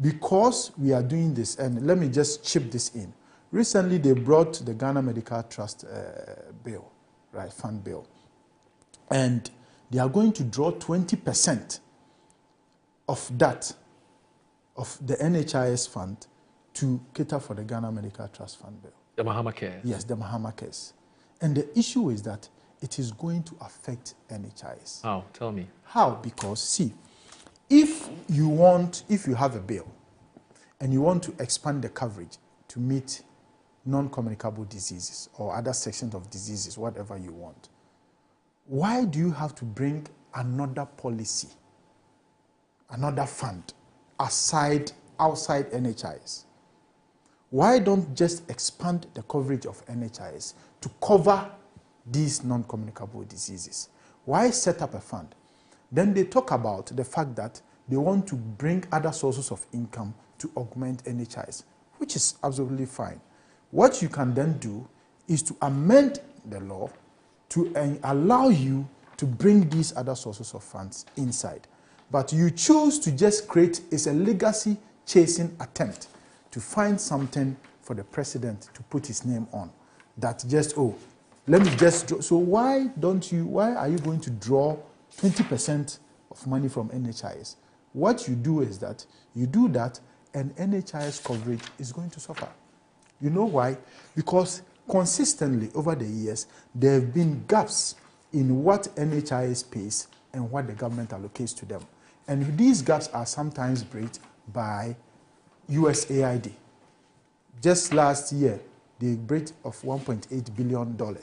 A: because we are doing this, and let me just chip this in. Recently, they brought the Ghana Medical Trust bill, right, fund bill. And they are going to draw 20% of that, of the NHIS fund, to cater for the Ghana Medical Trust fund bill.
B: The Mahama Cares?
A: Yes, the Mahama Cares. And the issue is that it is going to affect NHIS.
B: How? Tell me.
A: How? Because, see, if you have a bill and you want to expand the coverage to meet non-communicable diseases or other sections of diseases, whatever you want, why do you have to bring another policy, another fund, outside NHIS? Why don't just expand the coverage of NHIS to cover these non-communicable diseases? Why set up a fund? Then they talk about the fact that they want to bring other sources of income to augment NHIS, which is absolutely fine. What you can then do is to amend the law to allow you to bring these other sources of funds inside. But you choose to just create, it's a legacy chasing attempt to find something for the president to put his name on. That just, let me just draw. So why are you going to draw 20% of money from NHIS? What you do is that you do that and NHIS coverage is going to suffer. You know why? Because consistently over the years, there have been gaps in what NHIS pays and what the government allocates to them. And these gaps are sometimes bridged by USAID. Just last year, the rate of $1.8 billion.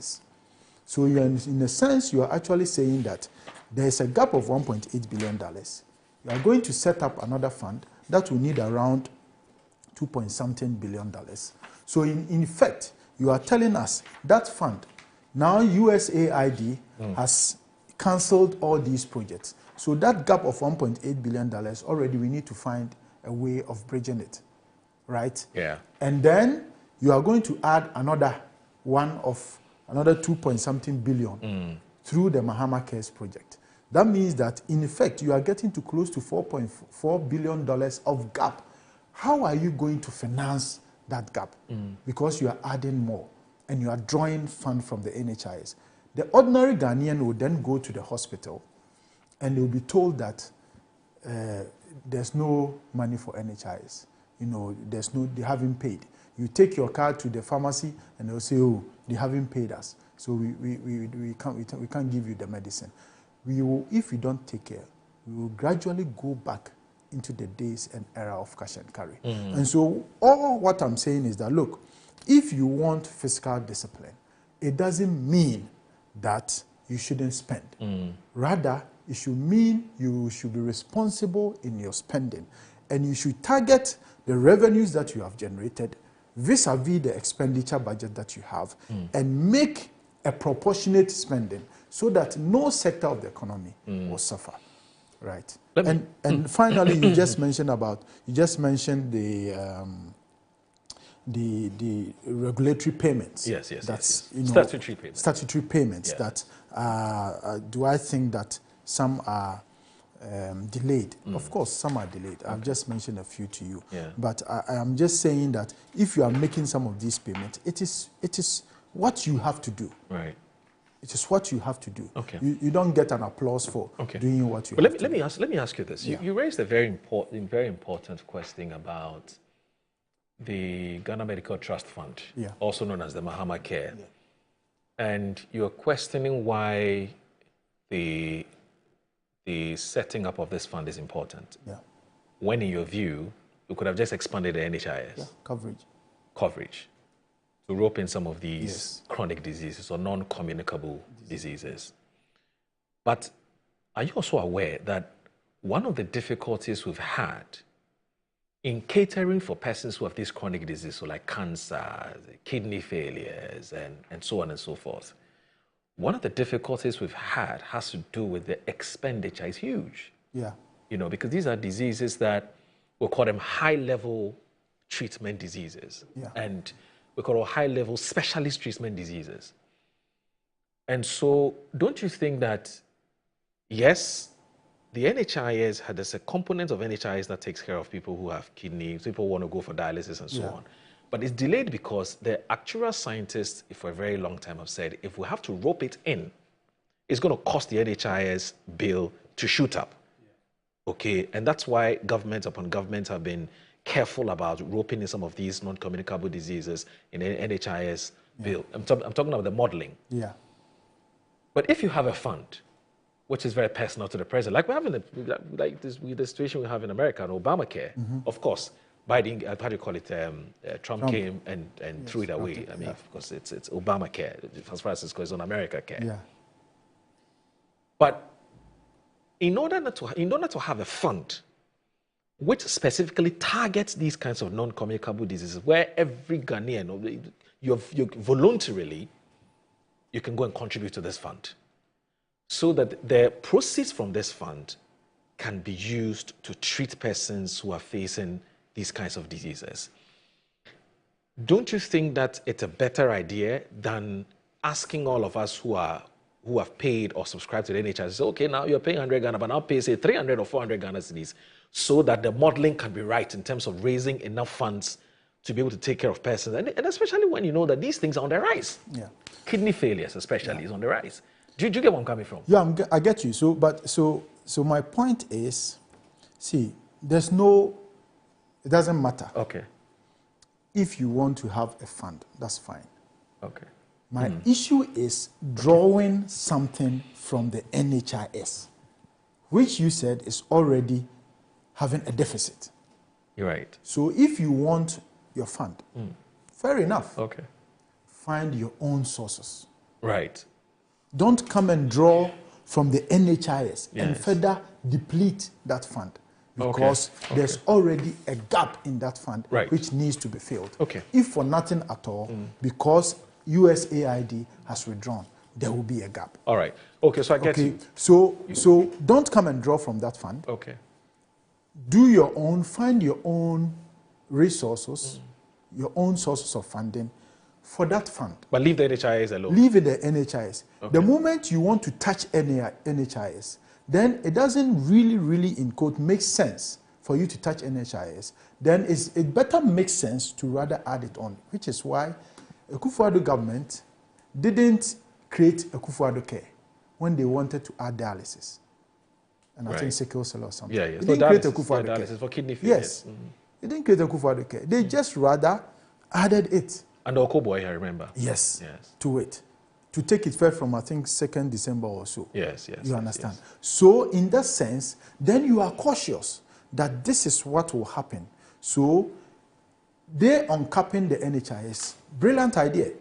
A: So in a sense, you are actually saying that there is a gap of $1.8 billion. You are going to set up another fund, that will need around $2.something billion. So in effect, you are telling us that fund, now USAID has cancelled all these projects. So that gap of $1.8 billion, already we need to find a way of bridging it, right?
B: Yeah.
A: And then you are going to add another 2-something billion through the Mahama Cares project. That means that, in effect, you are getting to close to $4.4 billion of gap. How are you going to finance that gap? Because you are adding more and you are drawing funds from the NHIS. The ordinary Ghanaian will then go to the hospital and they will be told that there's no money for NHIS. You know, they haven't paid. You take your card to the pharmacy and they'll say, oh, they haven't paid us. So we can't give you the medicine. We will, if we don't take care, we will gradually go back into the days and era of cash and carry. And so all what I'm saying is that, look, if you want fiscal discipline, it doesn't mean that you shouldn't spend. Rather, it should mean you should be responsible in your spending. And you should target the revenues that you have generated vis-a-vis the expenditure budget that you have and make a proportionate spending so that no sector of the economy will suffer. Right. And finally, you just mentioned the regulatory payments.
B: Yes.
A: That's
B: statutory payments.
A: Statutory payments that do I think that some are delayed? Of course, some are delayed. I've just mentioned a few to you. But I am just saying that if you are making some of these payments, it is what you have to do.
B: Right.
A: It is what you have to do.
B: Okay.
A: You don't get an applause for doing what you have to do.
B: Let me ask you this. You raised a very important question about the Ghana Medical Trust Fund, also known as the Mahama Care. And you're questioning why the setting up of this fund is important. When, in your view, you could have just expanded the NHIS. Coverage. To rope in some of these chronic diseases or non-communicable diseases. But are you also aware that one of the difficulties we've had in catering for persons who have these chronic diseases, so like cancer, kidney failures, and so on and so forth, one of the difficulties we've had has to do with the expenditure. It's huge. You know, because these are diseases that we'll call them high-level treatment diseases. And we call high-level specialist treatment diseases. And so don't you think that, yes, the NHIS, there's a component of NHIS that takes care of people who have kidneys, people who want to go for dialysis and so on. But it's delayed because the actuarial scientists, for a very long time, have said, if we have to rope it in, it's going to cost the NHIS bill to shoot up. Okay, and that's why government upon government have been careful about roping in some of these non-communicable diseases in an NHIS bill. I'm talking about the modeling. But if you have a fund, which is very personal to the president, like we have in the situation we have in America, an Obamacare, of course, Biden, how do you call it, Trump came and threw it away. I mean, of course, it's Obamacare, as far as it's on America Care. But in order to have a fund which specifically targets these kinds of non-communicable diseases, where every Ghanaian, you voluntarily, you can go and contribute to this fund, so that the proceeds from this fund can be used to treat persons who are facing these kinds of diseases. Don't you think that it's a better idea than asking all of us who have paid or subscribed to the NHS, say, okay, now you're paying 100 Ghana, but now pay, say, 300 or 400 Ghana cedis, so that the modeling can be right in terms of raising enough funds to be able to take care of persons, and especially when you know that these things are on the rise. Kidney failures especially is on the rise. Do you get where I'm coming from?
A: I get you. So my point is, see, it doesn't matter. If you want to have a fund, that's fine. My issue is drawing something from the NHIS, which you said is already having a deficit.
B: You're right.
A: So if you want your fund, fair enough. Find your own sources.
B: Right.
A: Don't come and draw from the NHIS and further deplete that fund. because there's already a gap in that fund which needs to be filled. If for nothing at all, because USAID has withdrawn, there will be a gap.
B: All right. Okay, so I get you.
A: So don't come and draw from that fund.
B: Okay.
A: Do your own, find your own resources, your own sources of funding for that fund.
B: But leave the NHIS alone.
A: Leave it the NHIS. The moment you want to touch NHIS, then it doesn't really, in quote, make sense for you to touch NHIS. Then it better makes sense to rather add it on, which is why the Akufo-Addo government didn't create Akufo-Addo Care when they wanted to add dialysis. And I think sickle cell or something.
B: They
A: didn't create Akufo-Addo Care.
B: For kidney failure.
A: Yes. They didn't create Akufo-Addo Care. They just rather added it.
B: And the Okoboy, I remember.
A: Yes. To it. To take it first from, I think, 2nd December or so.
B: Yes.
A: You understand? So, in that sense, then you are cautious that this is what will happen. So, they uncapping the NHIS. Brilliant idea.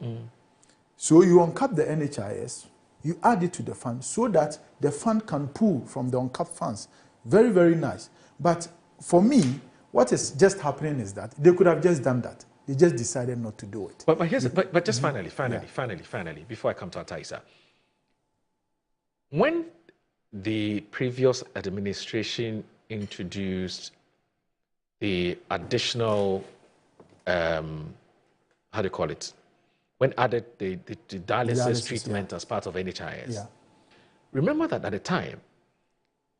A: So, you uncap the NHIS, you add it to the fund so that the fund can pull from the uncapped funds. Very, very nice. But for me, what is just happening is that they could have just done that. They just decided not to do it.
B: But just finally, before I come to Ataisa, when the previous administration introduced the additional, how do you call it? When added the dialysis treatment as part of NHIS, remember that at the time,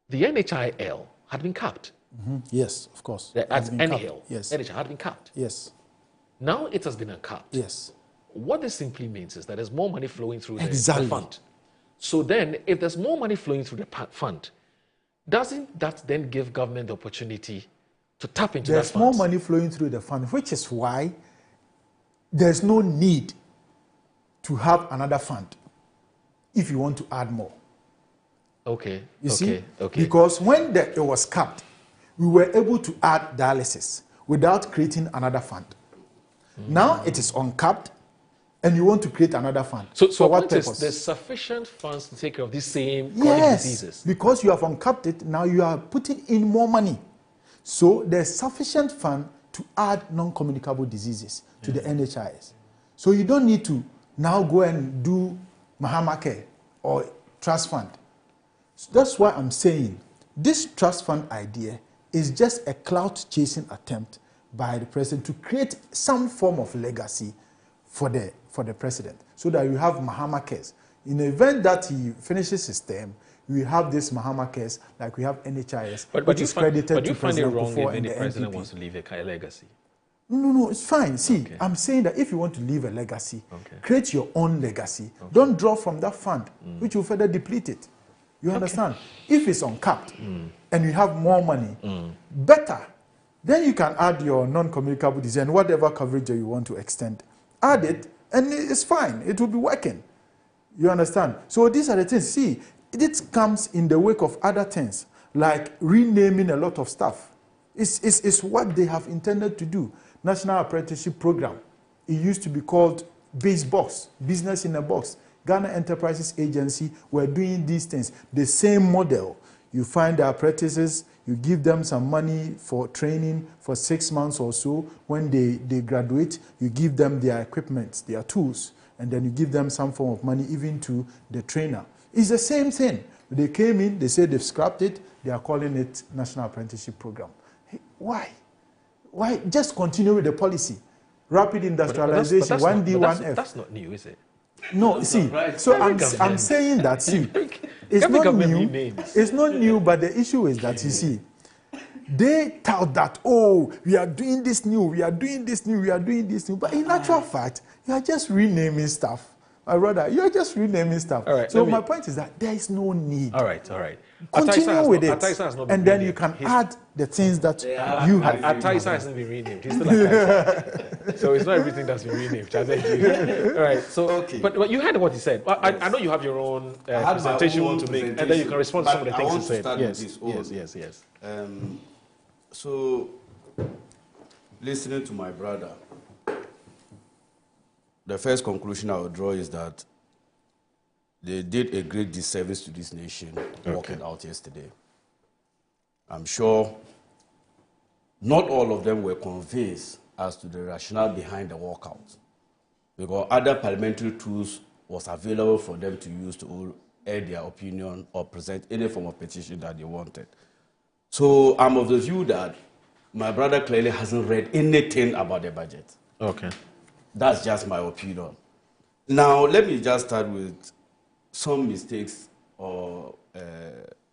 B: the NHIL had been capped.
A: Yes, of course.
B: At NHIL,
A: yes.
B: NHIL had been capped.
A: Yes.
B: Now it has been uncapped.
A: Yes.
B: What this simply means is that there's more money flowing through the fund. So then, if there's more money flowing through the fund, doesn't that then give government the opportunity to tap into that fund?
A: There's more money flowing through the fund, which is why there's no need to have another fund if you want to add more. You see? Because when it was capped, we were able to add dialysis without creating another fund. Now it is uncapped, and you want to create another fund.
B: So
A: what purpose?
B: There's sufficient funds to take care of these same chronic diseases.
A: Because you have uncapped it, now you are putting in more money. So there's sufficient fund to add non-communicable diseases to the NHIS. So you don't need to now go and do Mahama Care or trust fund. So that's why I'm saying this trust fund idea is just a clout-chasing attempt by the president to create some form of legacy for the president, so that you have Mahama Cares. In the event that he finishes his term, we have this Mahama Cares like we have NHIS, which is credited to President Kufuor and the
B: president
A: NPP.
B: wants to leave a legacy?
A: No, it's fine. See, I'm saying that if you want to leave a legacy, create your own legacy. Don't draw from that fund, which will further deplete it. You understand? If it's uncapped and you have more money, better. Then you can add your non-communicable disease and whatever coverage you want to extend. Add it, and it's fine. It will be working. You understand? So these are the things. See, it comes in the wake of other things, like renaming a lot of stuff. It's what they have intended to do. National Apprenticeship Program. It used to be called Base Box, Business in a Box. Ghana Enterprises Agency were doing these things. The same model. You find the apprentices, you give them some money for training for 6 months or so. When they graduate, you give them their equipment, their tools, and then you give them some form of money even to the trainer. It's the same thing. They came in, they said they've scrapped it, they are calling it National Apprenticeship Program. Hey, why? Why? Just continue with the policy. Rapid industrialization, 1D, 1F.
B: That's not new, is it?
A: No, see, so I'm saying that, see, it's not new. It's not new, but the issue is that, you see, they tout that, oh, we are doing this new, we are doing this new, we are doing this new. But in actual fact, you are just renaming stuff. My brother, you are just renaming stuff.
B: All right,
A: so my point is that there is no need.
B: All right.
A: Continue with it, and then you can add the things that you have.
B: Ataisa hasn't been renamed. He's still Ataisa. So it's not everything that's been renamed. All right. So, but you heard what he said. I know you have your own presentation you want to make, and then you can respond to some of the things he said. Yes.
C: So, listening to my brother, the first conclusion I would draw is that they did a great disservice to this nation walking out yesterday. I'm sure not all of them were convinced as to the rationale behind the walkout, because other parliamentary tools was available for them to use to air their opinion or present any form of petition that they wanted. So I'm of the view that my brother clearly hasn't read anything about the budget.
B: Okay.
C: That's just my opinion. Now, let me just start with some mistakes or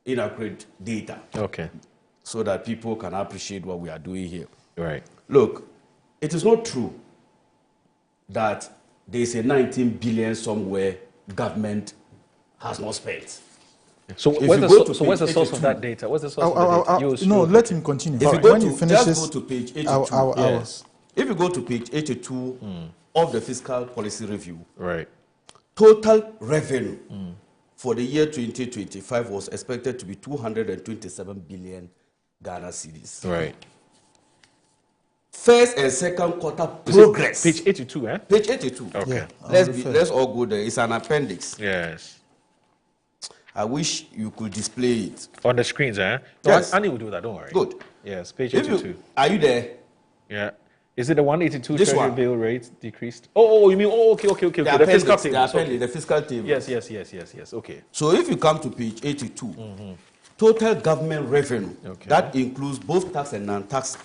C: inaccurate data.
B: Okay.
C: So that people can appreciate what we are doing here.
B: Right.
C: Look, it is not true that there is a 19 billion somewhere government has not spent.
B: So where's the source of that data? What's the source of the data?
A: No, let him continue.
C: If you
A: when
C: go
A: he finishes,
C: just go to page 82.
A: Yes.
C: If you go to page 82 of the Fiscal Policy Review,
B: right,
C: total revenue for the year 2025 was expected to be 227 billion Ghana cedis.
B: Right.
C: First and second quarter progress.
B: Page 82, eh?
C: Page 82.
B: Okay.
C: Yeah. Let's all go there. It's an appendix.
B: Yes.
C: I wish you could display it.
B: On the screens, eh? No,
C: Yes.
B: Annie will do that, don't worry.
C: Good.
B: Yes, page 82.
C: Are you there?
B: Yeah. Is it the 182
C: This
B: treasury
C: one.
B: bill rate decreased? Oh, you mean, okay.
C: The
B: fiscal table.
C: The fiscal table.
B: Yes. Okay.
C: So if you come to page 82, total government revenue, that includes both tax and non-tax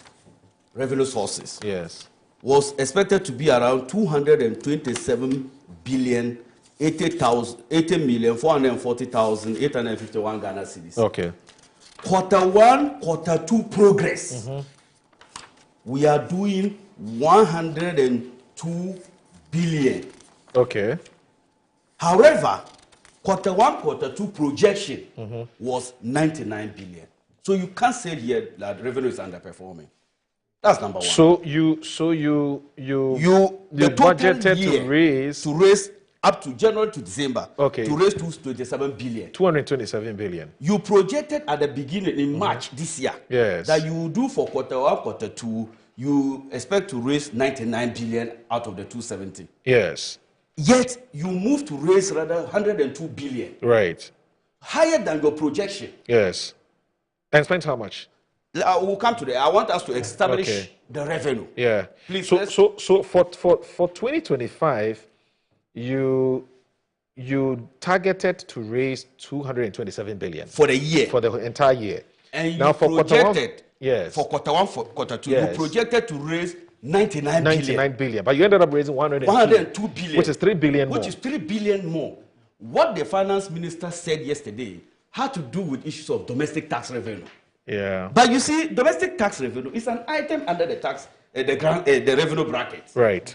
C: revenue sources,
B: yes,
C: was expected to be around 227 billion 80,440,851 Ghana cedis.
B: Okay.
C: Quarter one, quarter two progress. We are doing 102 billion.
B: Okay.
C: However, quarter one, quarter two projection was 99 billion. So you can't say here that revenue is underperforming. That's number one.
B: So you budgeted to raise
C: up to January to December.
B: Okay.
C: To raise 227 billion.
B: 227 billion.
C: You projected at the beginning in March this year.
B: Yes.
C: That you will do for quarter one, quarter two, you expect to raise 99 billion out of the 270.
B: Yes.
C: Yet you move to raise rather 102 billion.
B: Right.
C: Higher than your projection.
B: Yes. And spent how much?
C: We'll come to that. I want us to establish the revenue.
B: Yeah.
C: Please.
B: So for 2025, you targeted to raise 227 billion
C: for the year.
B: For the entire year.
C: And
B: now
C: you
B: for
C: projected
B: quarter one, yes.
C: For quarter one, for quarter two,
B: yes.
C: you projected to raise 99
B: billion. But you ended up raising
C: 102 billion.
B: Which is 3 billion more.
C: Which is 3 billion more. What the finance minister said yesterday had to do with issues of domestic tax revenue.
B: Yeah.
C: But you see, domestic tax revenue is an item under the tax, the revenue bracket.
B: Right.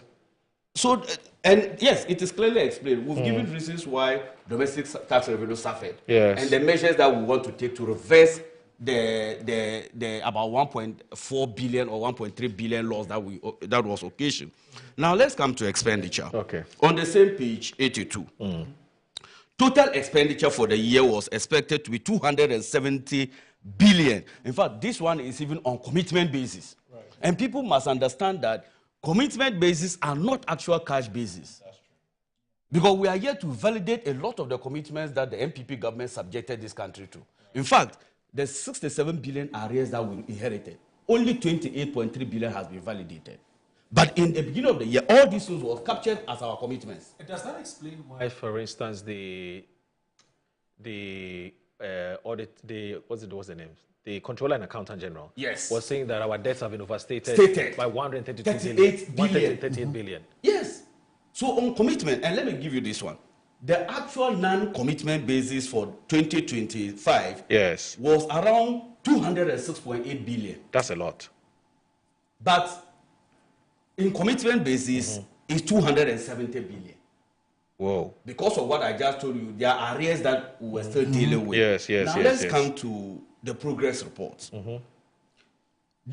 C: So, and yes, it is clearly explained. We've given reasons why domestic tax revenue suffered.
B: Yes.
C: And the measures that we want to take to reverse the about 1.4 billion or 1.3 billion loss that was occasioned. Now let's come to expenditure.
B: Okay.
C: On the same page, 82. Total expenditure for the year was expected to be 270 billion. In fact, this one is even on commitment basis. Right. And people must understand that commitment basis are not actual cash basis. That's true. Because we are here to validate a lot of the commitments that the MPP government subjected this country to. In fact, the 67 billion arrears that we inherited, only 28.3 billion has been validated. But in the beginning of the year, all these things was captured as our commitments.
B: Does that explain why, for instance, the audit, what's the name? The Controller and Accountant General was saying that our debts have been overstated by 138 billion.
C: Yes. So on commitment, and let me give you this one. The actual non-commitment basis for 2025 was around 206.8 billion.
B: That's a lot.
C: But in commitment basis, is 270 billion.
B: Whoa.
C: Because of what I just told you, there are arrears that we were still dealing with. Now let's come to the progress reports.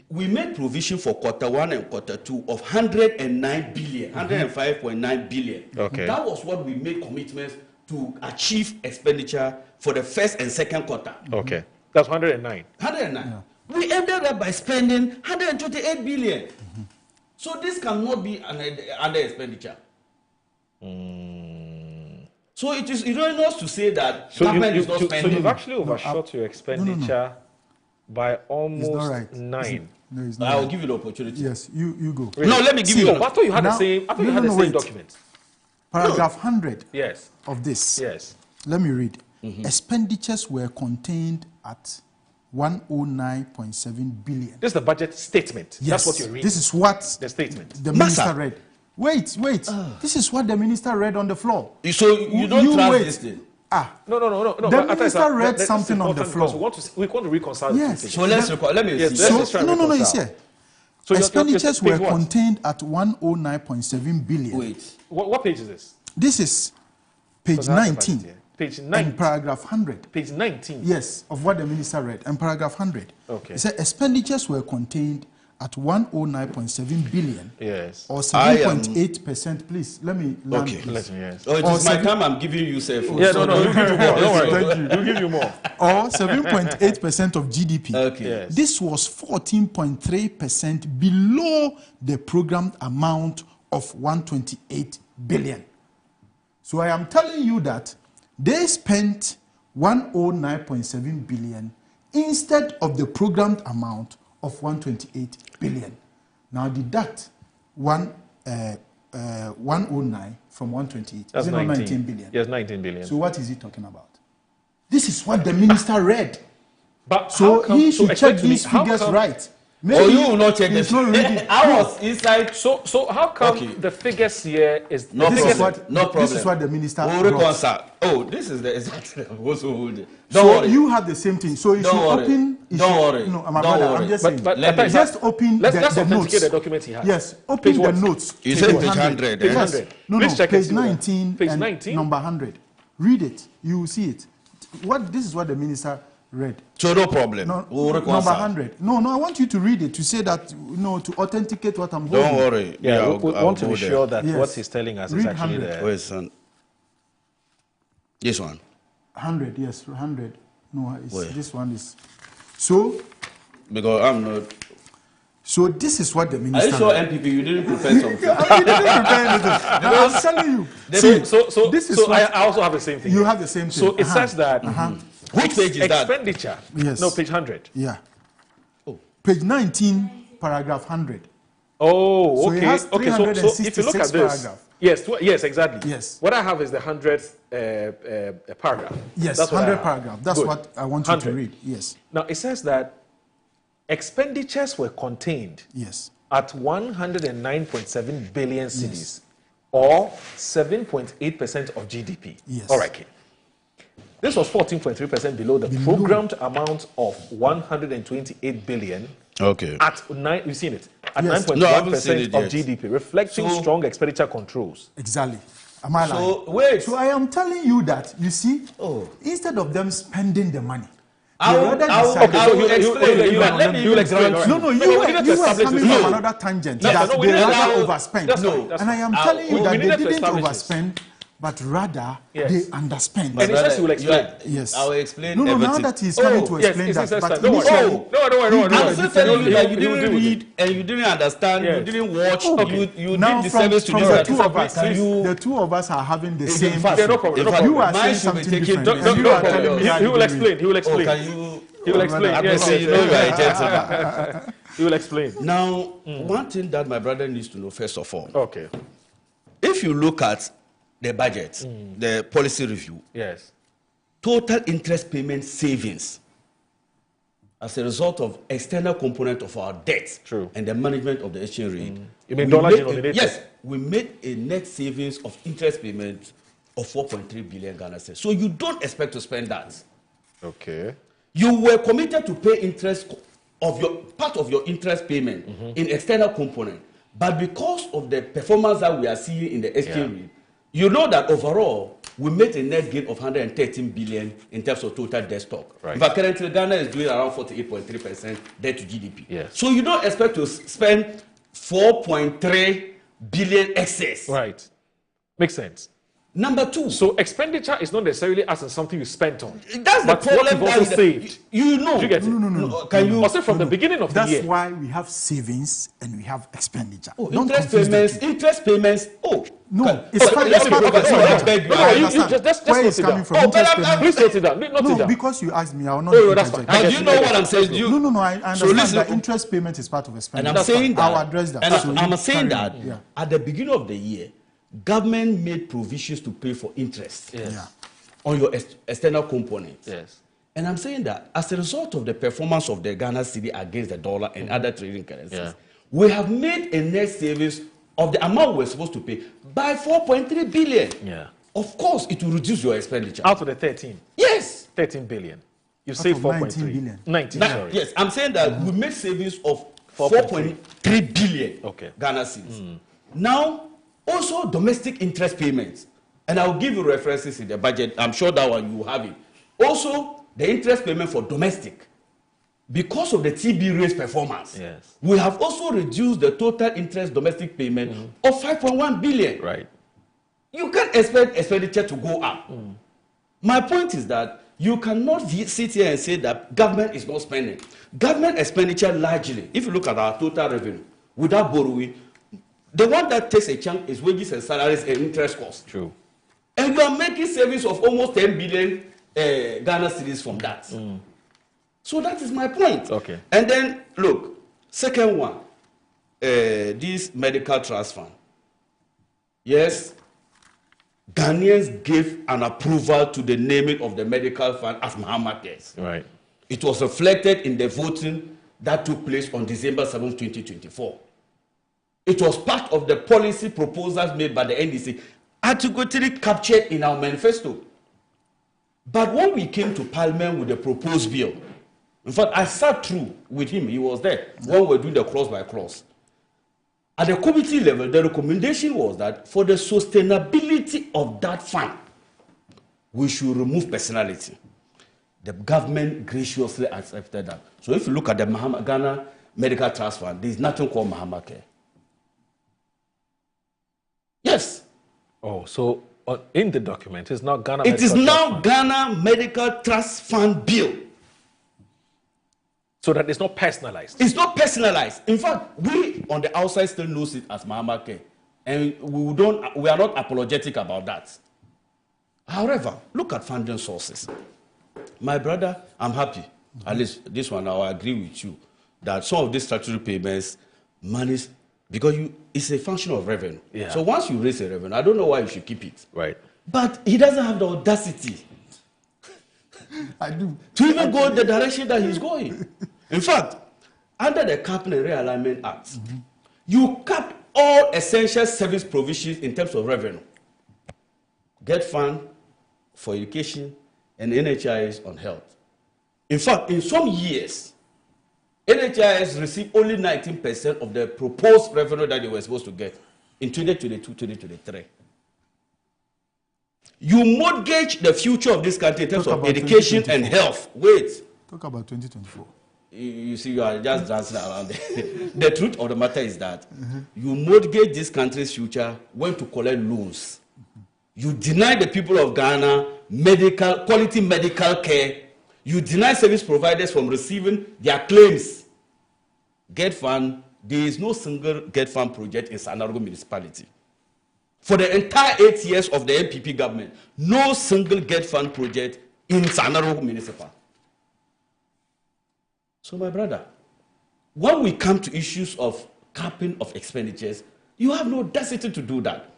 C: We made provision for quarter one and quarter two of 109 billion, 105.9 billion.
B: Okay.
C: That was what we made commitments to achieve expenditure for the first and second quarter.
B: Okay. That's 109.
C: 109. Yeah. We ended up by spending 128 billion. So this cannot be under expenditure. So it is erroneous to say that government is not spending.
B: So you've actually overshot your expenditure by almost 9.
A: No, it's
C: I
A: not.
C: will give you the opportunity.
A: Yes, you go.
C: No, let me give you.
K: I thought you had the same. I thought you had the same document.
A: Paragraph 100.
K: Yes.
A: Of this.
K: Yes.
A: Let me read. Expenditures were contained at 109.7 billion.
K: This is the budget statement.
A: Yes.
K: That's what you're reading.
A: This is what
K: the statement.
A: The minister read. Wait. This is what the minister read on the floor.
C: So you don't trust this thing?
K: No.
A: The minister read something on the floor.
K: We want to reconcile.
A: Yes.
C: So let me see.
A: No, it's here. So expenditures were contained at 109.7 billion.
C: Wait.
K: What page is this?
A: This is page 19.
K: Page 9.
A: And paragraph 100.
K: Page 19.
A: Yes, of what the minister read. And paragraph 100.
K: Okay.
A: It said expenditures were contained at 109.7 billion.
K: Yes.
A: Or 7.8%. Please, let me land.
C: Okay.
K: Let me, yes.
C: Oh, it is my time I'm giving you, sir.
K: Yeah, no, we'll give you more. Don't worry. Thank you. We'll give you more.
A: Or 7.8% of GDP.
C: Okay.
K: Yes.
A: This was 14.3% below the programmed amount of 128 billion. So I am telling you that they spent 109.7 billion instead of the programmed amount of 128 billion. Now deduct 109 from 128.
K: That's
A: is it
K: 19.
A: Not 19 billion?
K: Yes, 19 billion.
A: So what is he talking about? This is what the minister read.
K: But
A: so he should check these figures right.
C: Maybe you will not check
A: this. Not reading.
C: I was inside.
K: So how come the figures here is
C: no problem?
A: This is what the minister.
C: We'll reconcile. Oh, this is the exact. Don't
A: worry. You have the same thing. So you should open.
C: Don't worry.
A: No, my brother. I'm just saying.
K: But
A: just open
K: let's
A: the notes.
K: The document he has.
A: Yes, open the notes.
C: You said page 100.
K: Page 100.
A: No, page 19.
K: Page 19.
A: Number 100. Read it. You will see it. This is what the minister read.
C: So no problem.
A: We'll number 100. No, I want you to read it to say that, to authenticate what I'm
C: holding. Don't worry.
K: Yeah, we want to be sure that what he's telling us is actually
A: 100.
K: there.
C: Wait, son. This one.
A: 100, yes, 100. No, this one is. So.
C: Because I'm not.
A: So this is what the minister.
C: Are you sure MPP you didn't prepare something?
A: You didn't prepare anything. I'm telling you.
K: So this is. I also have the same thing.
A: You have the same thing.
K: So it says that.
C: Which page is that?
K: Expenditure.
A: Yes.
K: No, page 100.
A: Yeah. Oh. Page 19, paragraph 100.
K: Oh, okay.
A: So it has
K: So if you look at this.
A: Paragraph.
K: Yes, exactly.
A: Yes.
K: What I have is the 100th paragraph.
A: Yes, that's 100 paragraph. That's good. What I want you to read. Yes.
K: Now it says that expenditures were contained.
A: Yes.
K: At 109.7 billion cedis, or 7.8% of GDP.
A: Yes.
K: All right, okay. This was 14.3% below the programmed amount of 128 billion.
C: Okay.
K: At 9, you've seen it. At
C: 9.1%
K: of GDP, reflecting strong expenditure controls.
A: Exactly. Am I lying?
C: So wait.
A: So I am telling you that instead of them spending the money.
C: You will explain.
A: No, you were coming from another tangent. They rather overspend. And I am telling you that they didn't overspend, but rather they underspend.
K: And he says he will explain.
A: Yes.
C: I will explain.
A: No, now that he's coming to explain that. But
K: don't worry.
C: I'm still telling you that you didn't read and you didn't understand, you didn't watch, you did the service to do that.
A: The two of us are having the same.
K: No problem.
A: You are saying something different.
K: He will explain. He will explain.
C: He will explain.
K: Yes.
C: You know you are a gentleman.
K: He will explain.
C: Now, one thing that my brother needs to know first of all.
K: Okay.
C: If you look at the budget, the policy review.
K: Yes.
C: Total interest payment savings as a result of external component of our debt and the management of the exchange rate.
K: You mean dollar denominated?
C: Yes. We made a net savings of interest payments of 4.3 billion Ghana cedis. So you don't expect to spend that.
K: Okay.
C: You were committed to pay interest of your part of your interest payment in external component. But because of the performance that we are seeing in the exchange rate, you know that overall, we made a net gain of 113 billion in terms of total debt stock.
K: Right.
C: But currently, Ghana is doing around 48.3% debt to GDP.
K: Yes.
C: So you don't expect to spend 4.3 billion excess.
K: Right. Makes sense.
Q: Number two.
K: So expenditure is not necessarily as in something you spent on.
Q: That's the problem.
K: What you've also saved.
Q: You know.
K: Do you get it?
A: No.
K: Can you? Also from the beginning of the year.
A: That's why we have savings and we have expenditure.
Q: Oh, interest payments. Oh.
A: No, it's part of where it's coming from.
K: Please note it down.
A: No, because you asked me, I will not.
Q: Oh, that's fine. Do you know what I'm saying?
A: No. I understand that interest payment is part of expenditure.
Q: And I'm saying that.
A: I'll address that.
Q: And I'm saying that at the beginning of the year, government made provisions to pay for interest on your external components.
K: Yes.
Q: And I'm saying that as a result of the performance of the Ghana cedi against the dollar and other trading currencies, we have made a net savings of the amount we're supposed to pay by 4.3 billion.
K: Yeah.
Q: Of course, it will reduce your expenditure.
K: Out of the 13?
Q: Yes.
K: 13 billion. You say 4.3. 19, sorry.
Q: Yes, I'm saying that we made savings of 4.3 billion Ghana cedis. Now, also domestic interest payments. And I'll give you references in the budget. I'm sure that one you will have it. Also, the interest payment for domestic. Because of the TB rates performance, we have also reduced the total interest domestic payment of 5.1 billion.
K: Right.
Q: You can't expect expenditure to go up. My point is that you cannot sit here and say that government is not spending. Government expenditure largely, if you look at our total revenue, without borrowing, the one that takes a chunk is wages and salaries and interest costs.
K: True.
Q: And you are making savings of almost 10 billion Ghana cedis from that. So that is my point.
K: Okay.
Q: And then, look, second one, this medical trust fund. Yes, Ghanaians gave an approval to the naming of the medical fund as Mahama Cares.
K: Right.
Q: It was reflected in the voting that took place on December 7, 2024. It was part of the policy proposals made by the NDC, adequately captured in our manifesto. But when we came to Parliament with the proposed bill, in fact, I sat through with him, he was there, when we were doing the cross by cross. At the committee level, the recommendation was that for the sustainability of that fund, we should remove personality. The government graciously accepted that. So if you look at the Ghana Medical Trust Fund, there is nothing called Mahama Care. Yes.
K: Oh, so in the document, it's not Ghana
Q: Medical Trust Fund. It is now Ghana Medical Trust Fund Bill.
K: So that it's not personalized.
Q: It's not personalized. In fact, we on the outside still knows it as Mahama Care, and we are not apologetic about that. However, look at funding sources. My brother, I'm happy. At least this one, I agree with you that some of these statutory payments manage because it's a function of revenue.
K: Yeah.
Q: So once you raise a revenue, I don't know why you should keep it.
K: Right.
Q: But he doesn't have the audacity.
A: I do.
Q: To even go the direction that he's going. In fact, under the Capital and Realignment Act, you cap all essential service provisions in terms of revenue. Get fund for education and NHIS on health. In fact, in some years, NHIS received only 19% of the proposed revenue that they were supposed to get in 2022, 2023. You mortgage the future of this country in terms of education and health. Wait.
A: Talk about 2024.
Q: You see, you are just dancing around there. The truth of the matter is that you mortgage this country's future when to collect loans. You deny the people of Ghana quality medical care. You deny service providers from receiving their claims. Get Fund, there is no single Get Fund project in Sanarugo municipality. For the entire 8 years of the MPP government, no single Get Fund project in Sanarugo municipal. So my brother, when we come to issues of capping of expenditures, you have no audacity to do that.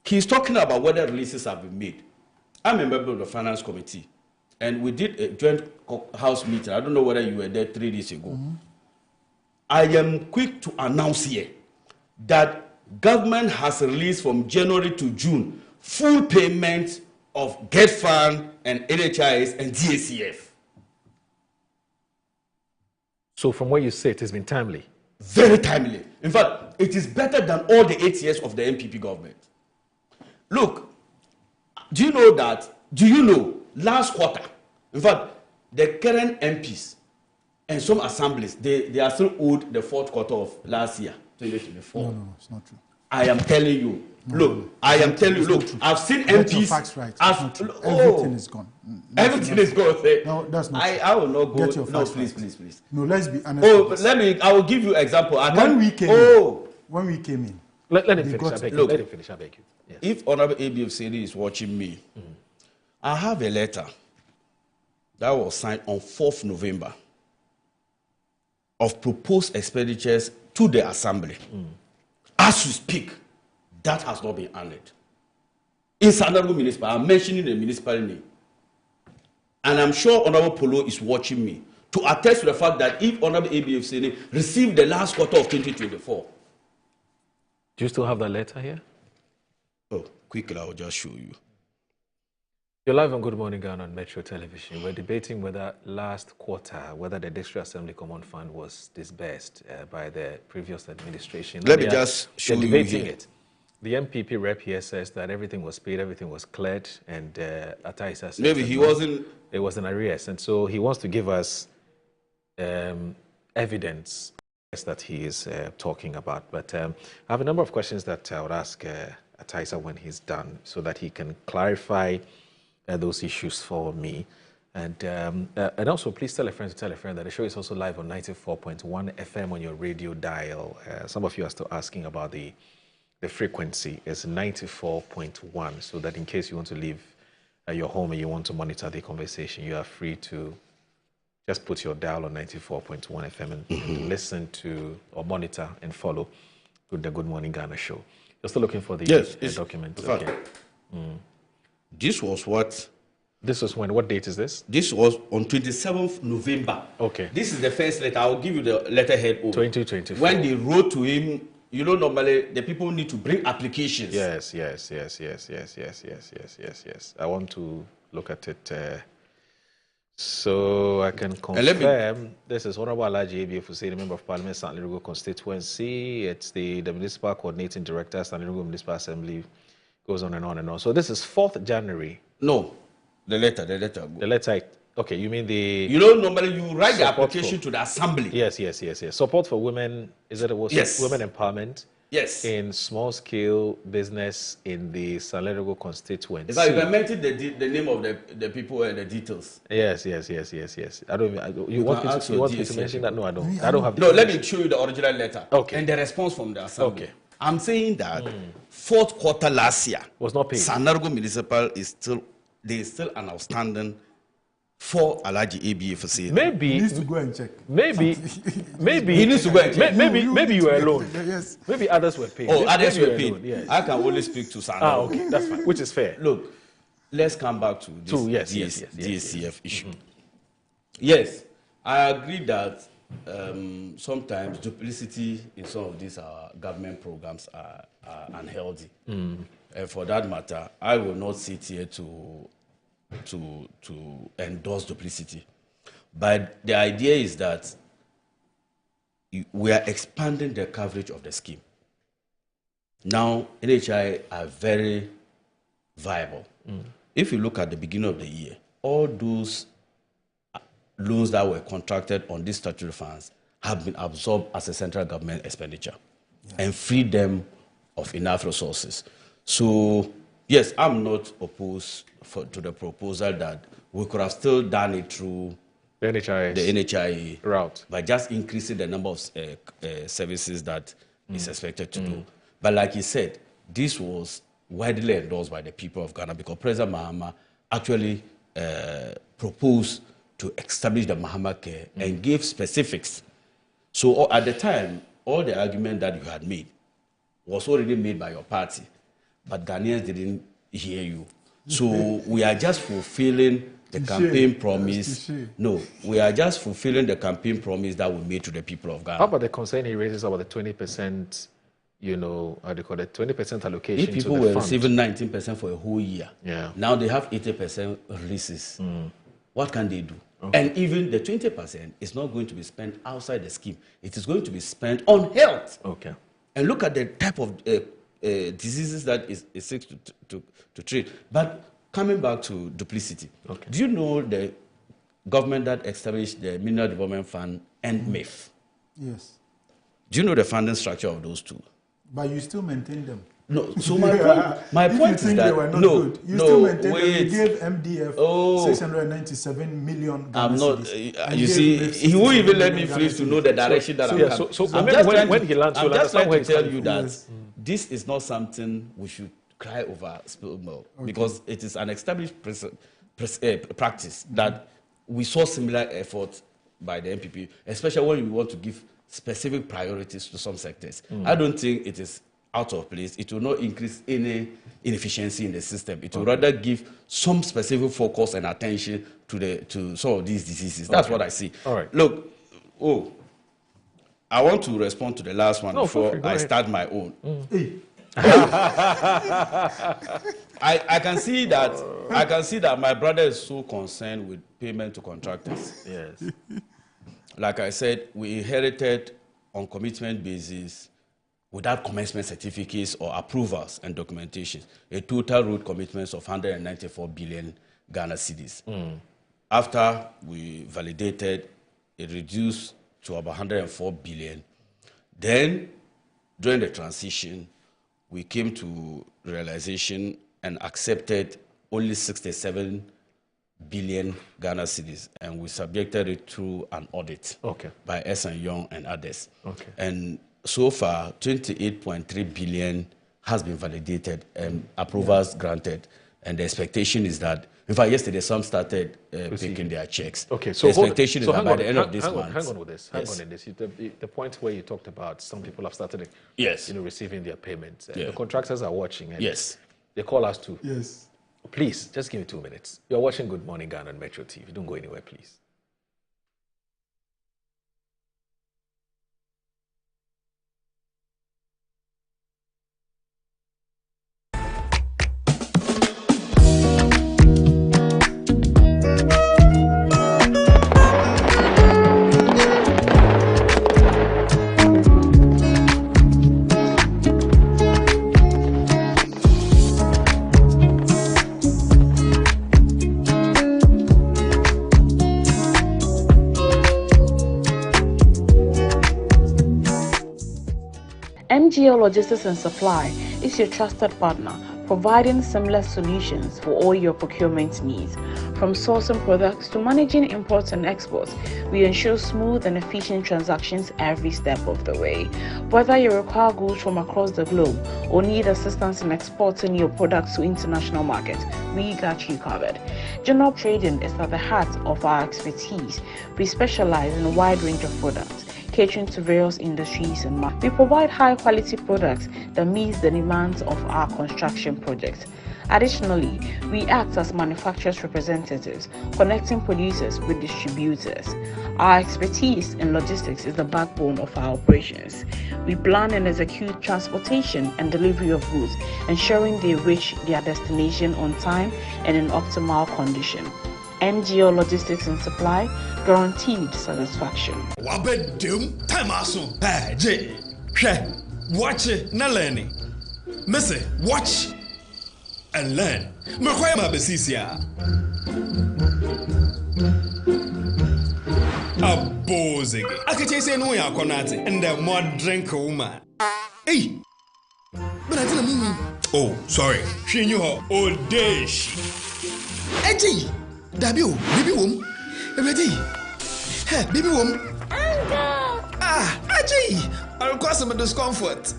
Q: He's talking about whether releases have been made. I'm a member of the Finance Committee, and we did a joint house meeting. I don't know whether you were there 3 days ago. I am quick to announce here that government has released from January to June full payment of Get Fund and NHIS and DACF.
K: So from where you sit, it's been timely?
Q: Very timely. In fact, it is better than all the 8 years of the MPP government. Look, do you know last quarter, in fact, the current MPs and some assemblies, they are still owed the fourth quarter of last year, 2024.
A: No, it's not true.
Q: I am telling you. Look, I am telling you. Look, I've seen MPs.
A: Get your facts right.
Q: Everything
A: is gone.
Q: Everything is gone.
A: No, that's not.
Q: I will not go.
A: Get your facts
Q: please,
A: right.
Q: please.
A: No, let's be honest.
Q: I will give you example.
A: When we came in.
K: Let him finish. Let him finish. I beg you.
Q: Yes. If Honorable ABF Sedi is watching me, I have a letter that was signed on 4th November of proposed expenditures to the Assembly. As we speak, that has not been honored. In Sandarugu Municipal, I'm mentioning the municipal name. And I'm sure Honorable Polo is watching me to attest to the fact that if Honorable ABF Sedi received the last quarter of 2024.
K: Do you still have that letter here?
Q: Oh, quickly, I'll just show you.
K: You're live on Good Morning Ghana on Metro Television. We're debating whether last quarter, whether the District Assembly Common Fund was disbursed by the previous administration.
Q: Let me just show you
K: debating
Q: here.
K: it. The MPP rep here says that everything was paid, everything was cleared, and Ataisa says
Q: maybe he wasn't.
K: It was an arrears, and so he wants to give us evidence that he is talking about. But I have a number of questions that I would ask Ataisa when he's done, so that he can clarify those issues for me. And also, please tell a friend to tell a friend that the show is also live on 94.1 FM on your radio dial. Some of you are still asking about the frequency. It's 94.1, so that in case you want to leave your home and you want to monitor the conversation, you are free to just put your dial on 94.1 FM and listen to or monitor and follow the Good Morning Ghana show. You're still looking for the document. Okay.
Q: This was what?
K: This was when? What date is this?
Q: This was on 27th November.
K: Okay.
Q: This is the first letter. I'll give you the letterhead over.
K: 2024.
Q: When they wrote to him, you know, normally the people need to bring applications.
K: Yes. I want to look at it so I can confirm. This is Honorable Alaji Abie Fuseni, Member of Parliament, St. Lugo Constituency. It's the Municipal Coordinating Director, St. Lugo Municipal Assembly. Goes on and on and on. So this is 4th January.
Q: No, the letter.
K: The letter. Okay, you mean the...
Q: You know, normally you write the application to the Assembly.
K: Yes. Support for women, is it women empowerment?
Q: Yes.
K: In small-scale business in the St. Lugo constituency.
Q: In fact, you can mention the name of the people and the details.
K: Yes. I don't. You want me to mention that? No, I don't. I don't have.
Q: No, let me show you the original letter.
K: Okay.
Q: And the response from the Assembly.
K: Okay.
Q: I'm saying that 4th quarter last year
K: was not paid.
Q: Sandarugu Municipal is still an outstanding for Alaji ABA for sale.
K: Maybe
A: he needs to go and check.
K: Maybe
Q: he needs to go and check.
K: Maybe you were alone.
A: Yes.
K: Maybe others were paid.
Q: Oh, others were paid.
K: Alone, yes.
Q: I can only speak to Sandarugu.
K: Okay, that's fine. Which is fair.
Q: Look, let's come back to this DSCF issue. Yes, I agree that sometimes duplicity in some of these government programs are unhealthy. And for that matter, I will not sit here to endorse duplicity. But the idea is that we are expanding the coverage of the scheme. Now, NHI are very viable. If you look at the beginning of the year, all those loans that were contracted on these statutory funds have been absorbed as a central government expenditure and freed them of enough resources. So, yes, I'm not opposed to the proposal that we could have still done it through
K: the NHI
Q: route by just increasing the number of services that is expected to do. But like you said, this was widely endorsed by the people of Ghana because President Mahama actually proposed to establish the Mahama Care and gave specifics. So at the time, all the argument that you had made was already made by your party, but Ghanaians didn't hear you. So we are just fulfilling the campaign promise. No, we are just fulfilling the campaign promise that we made to the people of Ghana.
K: How about the concern he raises about the 20%, you know, how do you call it, 20% allocation
Q: if people
K: to the
Q: were
K: fund?
Q: receiving 19% for a whole year, now they have 80% releases. What can they do? Okay. And even the 20% is not going to be spent outside the scheme. It is going to be spent on health.
K: Okay.
Q: And look at the type of diseases that is seeks to treat. But coming back to duplicity, do you know the government that established the Mineral Development Fund and MIF?
A: Yes.
Q: Do you know the funding structure of those two?
A: But you still maintain them.
Q: No, so my point is that
A: you still maintain them. You gave MDF 697 million.
Q: I'm not. You see, he won't even let me free to know the direction that I'm coming.
K: So I'm just trying
Q: to tell you that this is not something we should cry over because it is an established practice that we saw similar efforts by the MPP, especially when we want to give specific priorities to some sectors. I don't think it is out of place. It will not increase any inefficiency in the system. It will rather give some specific focus and attention to some of these diseases. That's what I see.
K: All right.
Q: Look, I want to respond to the last one before I start my own. I can see that my brother is so concerned with payment to contractors.
K: Yes.
Q: Like I said, we inherited on commitment basis without commencement certificates or approvals and documentation, a total road commitments of 194 billion Ghana cedis. After we validated, it reduced to about 104 billion. Then, during the transition, we came to realization and accepted only 67 billion Ghana cedis, and we subjected it through an audit by S & Young and others. And so far, 28.3 billion has been validated and approvals granted. And the expectation is that, in fact, yesterday some started picking their checks.
K: Okay, so
Q: the expectation is that by the end of this month.
K: Hang on with this. Hang on in this. The point where you talked about some people have started, receiving their payments. The contractors are watching. And they call us too.
A: Yes.
K: Please, just give me 2 minutes. You're watching Good Morning Ghana on Metro TV. Don't go anywhere, please.
R: MGL Logistics and Supply is your trusted partner, providing seamless solutions for all your procurement needs. From sourcing products to managing imports and exports, we ensure smooth and efficient transactions every step of the way. Whether you require goods from across the globe or need assistance in exporting your products to international markets, we got you covered. General trading is at the heart of our expertise. We specialize in a wide range of products, catering to various industries and markets. We provide high-quality products that meet the demands of our construction projects. Additionally, we act as manufacturers' representatives, connecting producers with distributors. Our expertise in logistics is the backbone of our operations. We plan and execute transportation and delivery of goods, ensuring they reach their destination on time and in optimal condition. MGO Logistics and Supply, guaranteed satisfaction.
S: Wabedum tamaso. Hey, Jay. Watch it, na learning. Missy, watch and learn. Makwaya mabesisia. Abozege. Akache say no ya konate and the more drink woman. Hey. But I didn't mean. Oh, sorry. She knew her old days. Hey, Jay. Dabio, baby wom. Ready? Hey, baby wom. Ajay. I'll cause some discomfort.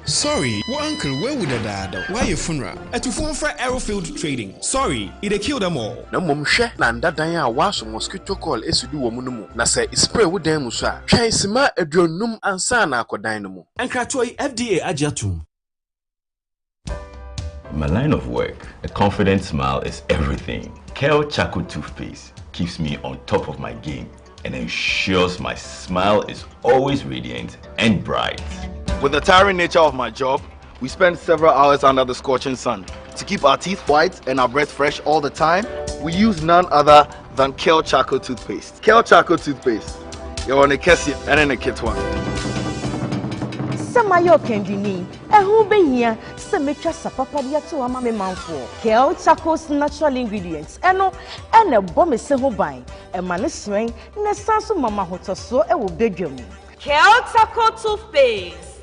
S: Sorry, well, uncle, where would the dad? Why your funeral? At your phone for Aerofield Trading. Sorry, it killed them all.
F: No mum share Nanda Daya was a mosquito call is to do woman. Na say spray with them, sir. Chaisima a dronum and sana dynamo. And Kratoi FDA Ajatum.
T: In my line of work, a confident smile is everything. Kale Charcoal Toothpaste keeps me on top of my game and ensures my smile is always radiant and bright.
U: With the tiring nature of my job, we spend several hours under the scorching sun. To keep our teeth white and our breath fresh all the time, we use none other than Kale Charcoal Toothpaste. Kale Charcoal Toothpaste. You're on a Kessie and in a kit one.
R: Samayo Kendini, and who be here?
D: se mecha sapapa dia to ama me manfo. Kel Chaco's natural ingredients. Eno ene bome se ho ban. E ma ne swen ne sanso mama hotoso e wo bedwam.
V: Kel Chaco toothpaste.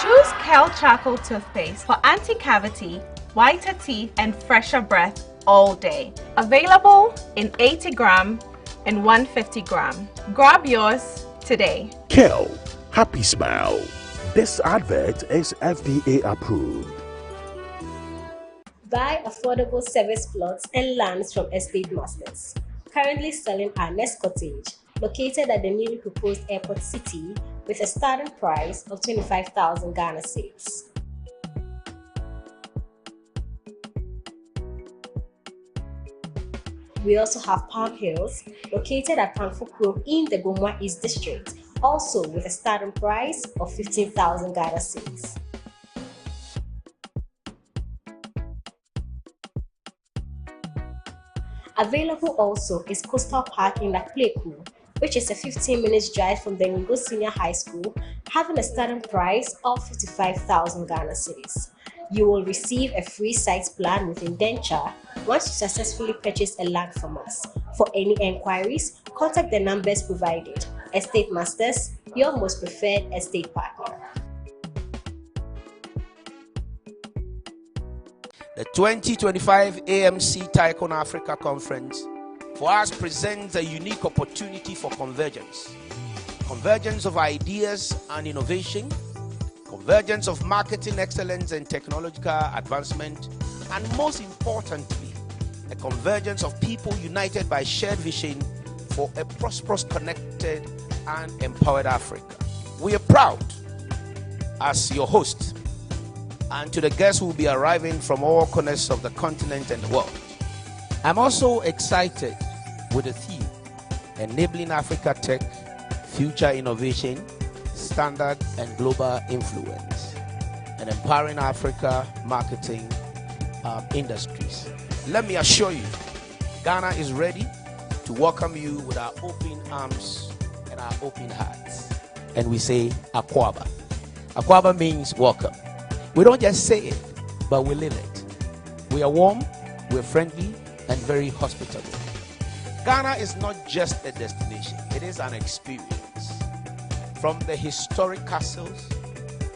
V: Choose Kel Chaco toothpaste for anti-cavity, whiter teeth, and fresher breath all day. Available in 80 gram and 150 gram. Grab yours today.
W: Kel, happy smile. This advert is FDA approved.
O: Buy affordable service plots and lands from estate masters. Currently selling our next cottage, located at the newly proposed airport city, with a starting price of 25,000 Ghana cedis. We also have Park Hills, located at Panfukro in the Gomwa East District, also with a starting price of 15,000 Ghana cedis. Available also is Coastal Park in Lakpleku, which is a 15-minute drive from the Ningo Senior High School, having a starting price of 55,000 Ghana cedis. You will receive a free site plan with indenture once you successfully purchase a land from us. For any enquiries, contact the numbers provided. Estate Masters, your most preferred estate partner.
X: The 2025 AMC Tycoon Africa Conference for us presents a unique opportunity for convergence. Convergence of ideas and innovation, convergence of marketing excellence and technological advancement, and most importantly, a convergence of people united by shared vision for a prosperous, connected, and empowered Africa. We are proud as your host, and to the guests who will be arriving from all corners of the continent and the world. I'm also excited with the theme, Enabling Africa Tech, Future Innovation, Standard and Global Influence, and Empowering Africa Marketing Industries. Let me assure you, Ghana is ready to welcome you with our open arms and our open hearts. And we say, Akwaba. Akwaba means welcome. We don't just say it, but we live it. We are warm, we're friendly, and very hospitable. Ghana is not just a destination, it is an experience. From the historic castles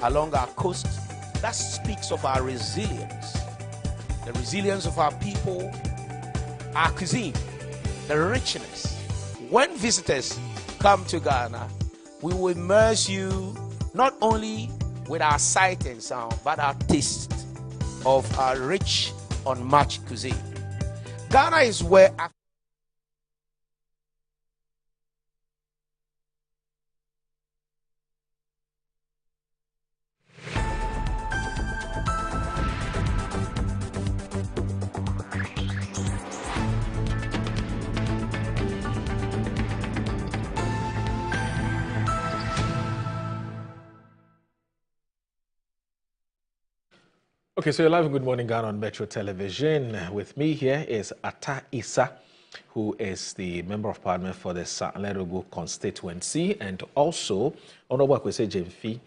X: along our coast, that speaks of our resilience, the resilience of our people, our cuisine, the richness. When visitors come to Ghana, we will immerse you not only with our sight and sound, but our taste of our rich, unmatched cuisine. Ghana is where
K: Okay, so you're live in Good Morning Ghana on Metro Television. With me here is Ata Issa, who is the Member of Parliament for the Sanlerogo Constituency, and also Honorable Akwese Jemfi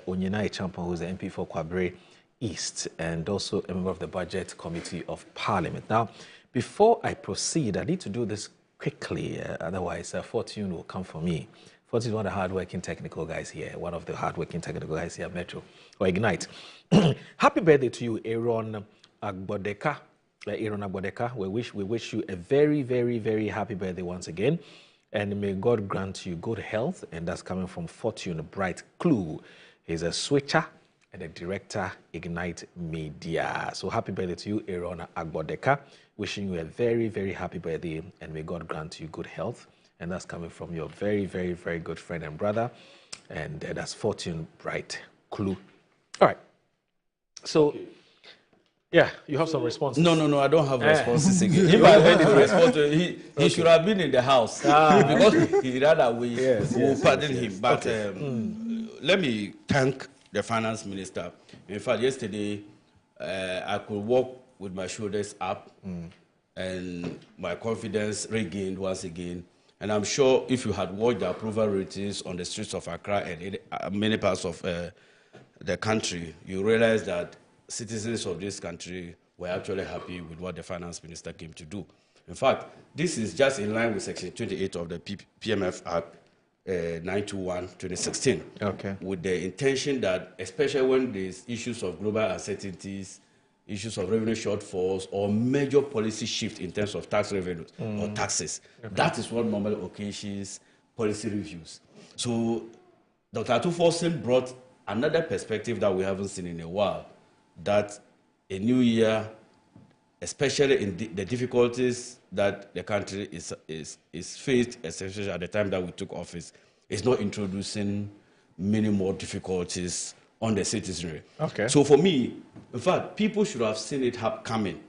K: Onyina Echampo, who is the MP for Kwabre East, and also a member of the Budget Committee of Parliament. Now, before I proceed, I need to do this quickly, otherwise Fortune will come for me. Fortune is one of the hardworking technical guys here, one of the hardworking technical guys here at Metro, or Ignite. Happy birthday to you, Aaron Agbodeka. Aaron Agbodeka, we wish you a very, very, very happy birthday once again. And may God grant you good health. And that's coming from Fortune Bright Clue. He's a switcher and a director, Ignite Media. So happy birthday to you, Aaron Agbodeka. Wishing you a very, very happy birthday. And may God grant you good health. And that's coming from your very, very, very good friend and brother. And that's Fortune Bright Clue. All right. So, yeah, you have some responses.
Q: No, I don't have responses again. If I had any response, he should have been in the house. Because he ran away. Yes, we'll pardon him. But let me thank the finance minister. In fact, yesterday, I could walk with my shoulders up and my confidence regained once again. And I'm sure if you had watched the approval ratings on the streets of Accra and many parts of
C: the country, you realize that citizens of this country were actually happy with what the finance minister came to do. In fact, this is just in line with Section 28 of the PMF Act 921/2016, with the intention that, especially when there's issues of global uncertainties, issues of revenue shortfalls, or major policy shift in terms of tax revenues or taxes, that is what normally occasions policy reviews. So Dr. Atuforsen brought another perspective that we haven't seen in a while, that a new year, especially in the difficulties that the country is faced, especially at the time that we took office, is not introducing many more difficulties on the citizenry. So for me, in fact, people should have seen it coming,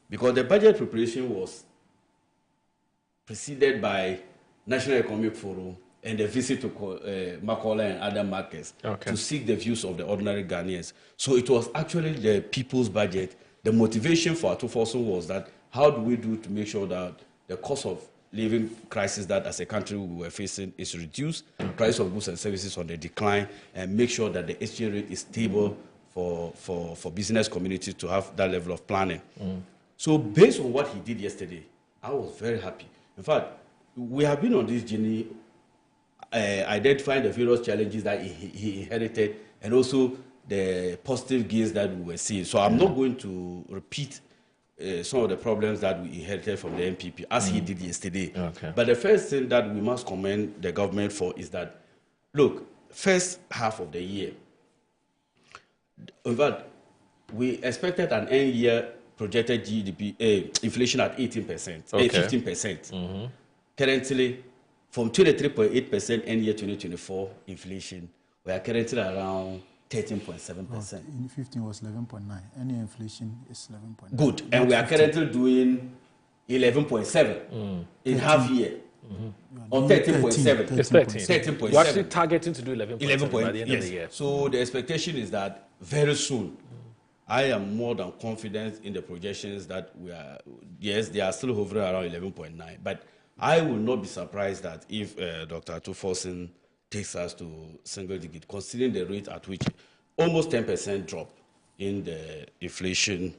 C: because the budget preparation was preceded by National Economic Forum and the visit to Makola and other markets to seek the views of the ordinary Ghanaians. So it was actually the people's budget. The motivation for Atuforsen was that, how do we do to make sure that the cost of living crisis that as a country we were facing is reduced, price of goods and services on the decline, and make sure that the exchange rate is stable for business communities to have that level of planning. So based on what he did yesterday, I was very happy. In fact, we have been on this journey identifying the various challenges that he inherited, and also the positive gains that we were seeing. So I'm not going to repeat some of the problems that we inherited from the MPP, as he did yesterday. But the first thing that we must commend the government for is that, look, first half of the year, in fact, we expected an end year projected GDP inflation at 18%, 15%. Currently, from 23.8% end year 2024 inflation, we are currently around 13.7%.
A: In 15 was 11.9. Any inflation is 11.9.
C: Good, and we are currently doing 11.7 in half year. On 13.7.
K: It's 13. We're actually targeting to do 11.7 by the end of the year.
C: So the expectation is that very soon, I am more than confident in the projections that we are, yes, they are still hovering around 11.9, but I will not be surprised that if Dr. Atuforsen takes us to single digit, considering the rate at which almost 10% drop in the inflation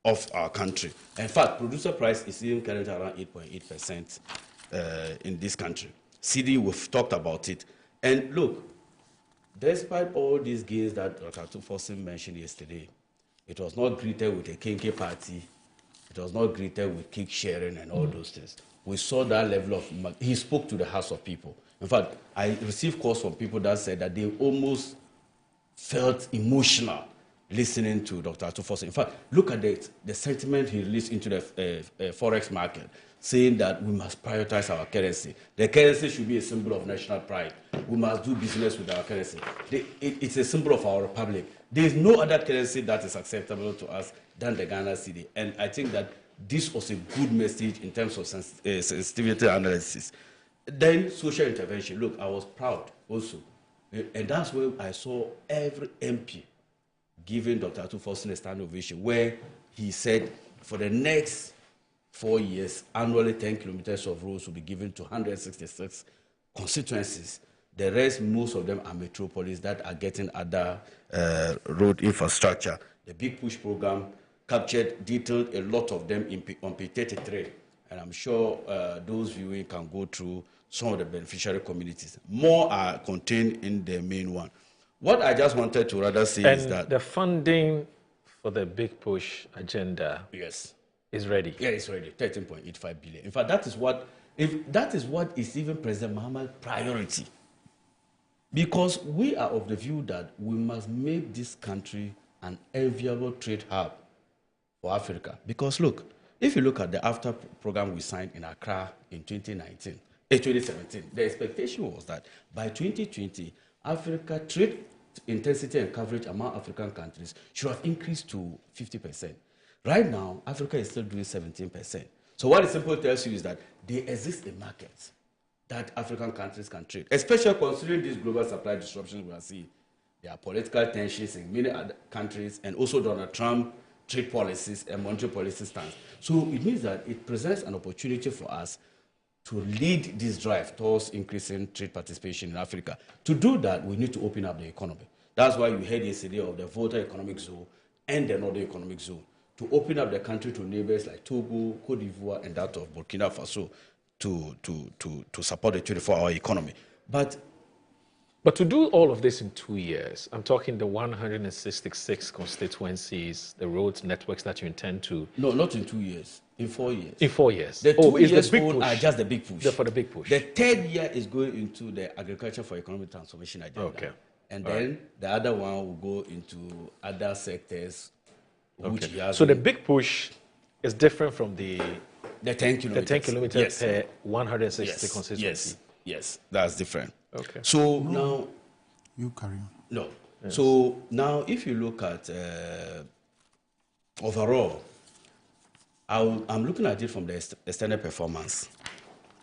C: of our country. In fact, producer price is even currently around 8.8% in this country. CD, we've talked about it. And look, despite all these gains that Dr. Atuforsen mentioned yesterday, it was not greeted with a kinky party. It was not greeted with cake sharing and all those things. We saw that level of, he spoke to the hearts of people. In fact, I received calls from people that said that they almost felt emotional listening to Dr. Atuforsen. In fact, look at the sentiment he released into the forex market, saying that we must prioritize our currency. The currency should be a symbol of national pride. We must do business with our currency. It's a symbol of our republic. There is no other currency that is acceptable to us than the Ghana cedi. And I think that this was a good message in terms of sensitivity analysis. Then social intervention. Look, I was proud also. And that's where I saw every MP giving Dr. Atuforsen a standing ovation, where he said for the next 4 years, annually 10 kilometers of roads will be given to 166 constituencies. The rest, most of them are metropolis that are getting other road infrastructure. The Big Push program captured, detailed a lot of them on page 33. And I'm sure those viewing can go through some of the beneficiary communities. More are contained in the main one. What I just wanted to rather say is that
K: the funding for the Big Push agenda is ready.
C: Yeah, it's ready. 13.85 billion. In fact, that is what is even President Mahama's priority. Because we are of the view that we must make this country an enviable trade hub for Africa. Because look, if you look at the AFTA program we signed in Accra in 2017, the expectation was that by 2020, Africa trade intensity and coverage among African countries should have increased to 50%. Right now, Africa is still doing 17%. So what it simply tells you is that there exist a market that African countries can trade, especially considering these global supply disruptions we are seeing. There are political tensions in many other countries, and also Donald Trump trade policies and monetary policy stance. So it means that it presents an opportunity for us to lead this drive towards increasing trade participation in Africa. To do that, we need to open up the economy. That's why you heard yesterday of the Volta Economic Zone and the Northern Economic Zone to open up the country to neighbors like Togo, Cote d'Ivoire, and that of Burkina Faso to support the 24-hour economy. But
K: to do all of this in 2 years, I'm talking the 166 constituencies, the roads, networks that you intend to...
C: No, not in 2 years, in 4 years.
K: In 4 years.
C: The 2 years
K: the big
C: old
K: push.
C: are just the big push.
K: For the big push.
C: The third year is going into the agriculture for economic transformation agenda.
K: Okay.
C: And then the other one will go into other sectors. Which
K: So the big push is different from the
C: 10 kilometers.
K: The 10 kilometers
C: Yes.
K: per 160 constituency.
C: Yes, that's different.
K: Okay.
C: So now...
A: You carry on.
C: No.
A: Yes.
C: So now if you look at overall, I'm looking at it from the external performance.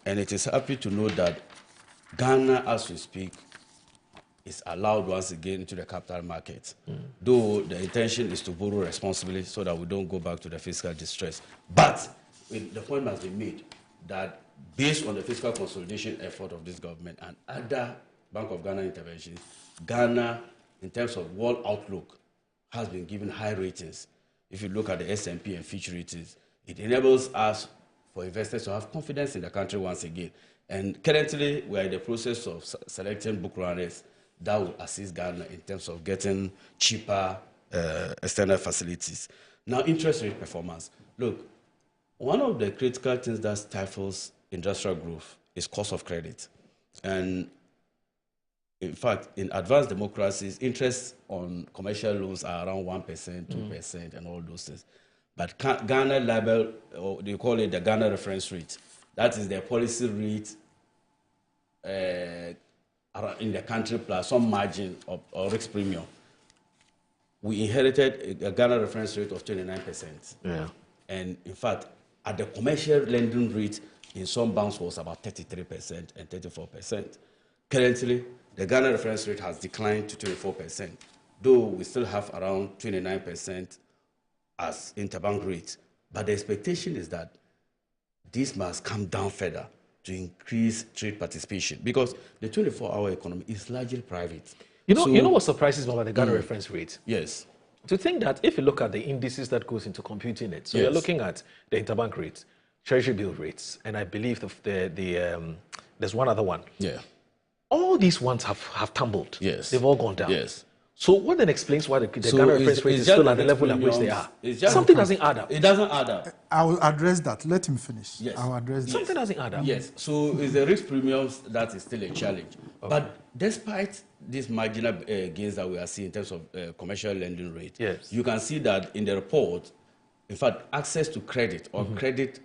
C: And it is happy to know that Ghana, as we speak, is allowed once again into the capital market. Though the intention is to borrow responsibly so that we don't go back to the fiscal distress. But the point must be made that based on the fiscal consolidation effort of this government and other Bank of Ghana interventions, Ghana, in terms of world outlook, has been given high ratings. If you look at the S&P and Fitch ratings, it enables us for investors to have confidence in the country once again. And currently, we are in the process of selecting book runners that will assist Ghana in terms of getting cheaper external facilities. Now, interest rate performance. Look, one of the critical things that stifles industrial growth is cost of credit. And in fact, in advanced democracies, interest on commercial loans are around 1%, 2%, and all those things. But Ghana level, or they call it the Ghana reference rate. That is the policy rate in the country plus some margin or risk premium. We inherited a Ghana reference rate of 29%.
K: Yeah.
C: And in fact, at the commercial lending rate in some banks was about 33% and 34%. Currently, the Ghana reference rate has declined to 24%, though we still have around 29% as interbank rate. But the expectation is that this must come down further to increase trade participation because the 24-hour economy is largely private.
K: You know what surprises me about the Ghana reference rate?
C: Yes.
K: To think that if you look at the indices that goes into computing it, so you're looking at the interbank rates, treasury bill rates, and I believe there's one other one.
C: Yeah.
K: All these ones have tumbled.
C: Yes.
K: They've all gone down.
C: Yes.
K: So what then explains why the Ghana reference rate is still at the level at which they are? Something doesn't add up.
C: It doesn't add up.
A: I will address that. Let him finish.
C: Yes.
A: I will address that.
K: Something doesn't add up.
C: Yes. So it's the risk premiums that is still a challenge. Okay. But despite these marginal gains that we are seeing in terms of commercial lending rate, you can see that in the report, in fact, access to credit or credit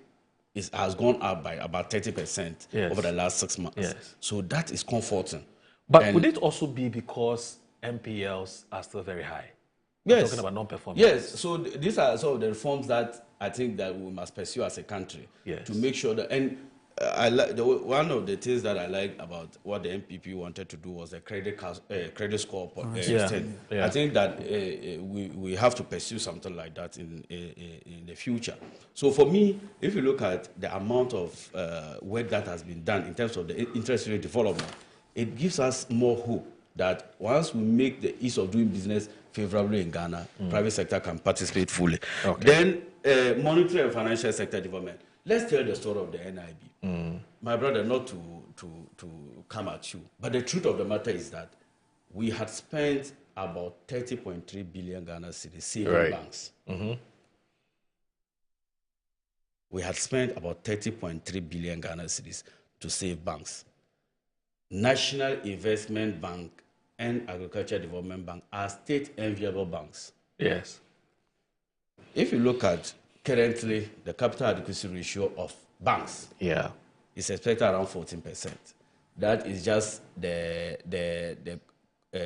C: has gone up by about 30% over the last 6 months.
K: Yes.
C: So that is comforting.
K: But would it also be because MPLs are still very high?
C: Yes.
K: We're talking about non-performing.
C: Yes. So these are some of the reforms that I think that we must pursue as a country to make sure that. And I like one of the things that I like about what the MPP wanted to do was a credit score system. I think that we have to pursue something like that in the future. So for me, if you look at the amount of work that has been done in terms of the interest rate development, it gives us more hope that once we make the ease of doing business favorably in Ghana, private sector can participate fully. Okay. Then monetary and financial sector development. Let's tell the story of the NIB. My brother, not to come at you, but the truth of the matter is that we had spent about 30.3 billion Ghana cedis saving banks. We had spent about 30.3 billion Ghana cedis to save banks. National Investment Bank and Agriculture Development Bank are state enviable banks.
K: Yes.
C: If you look at currently the capital adequacy ratio of banks, is expected around 14%. That is just the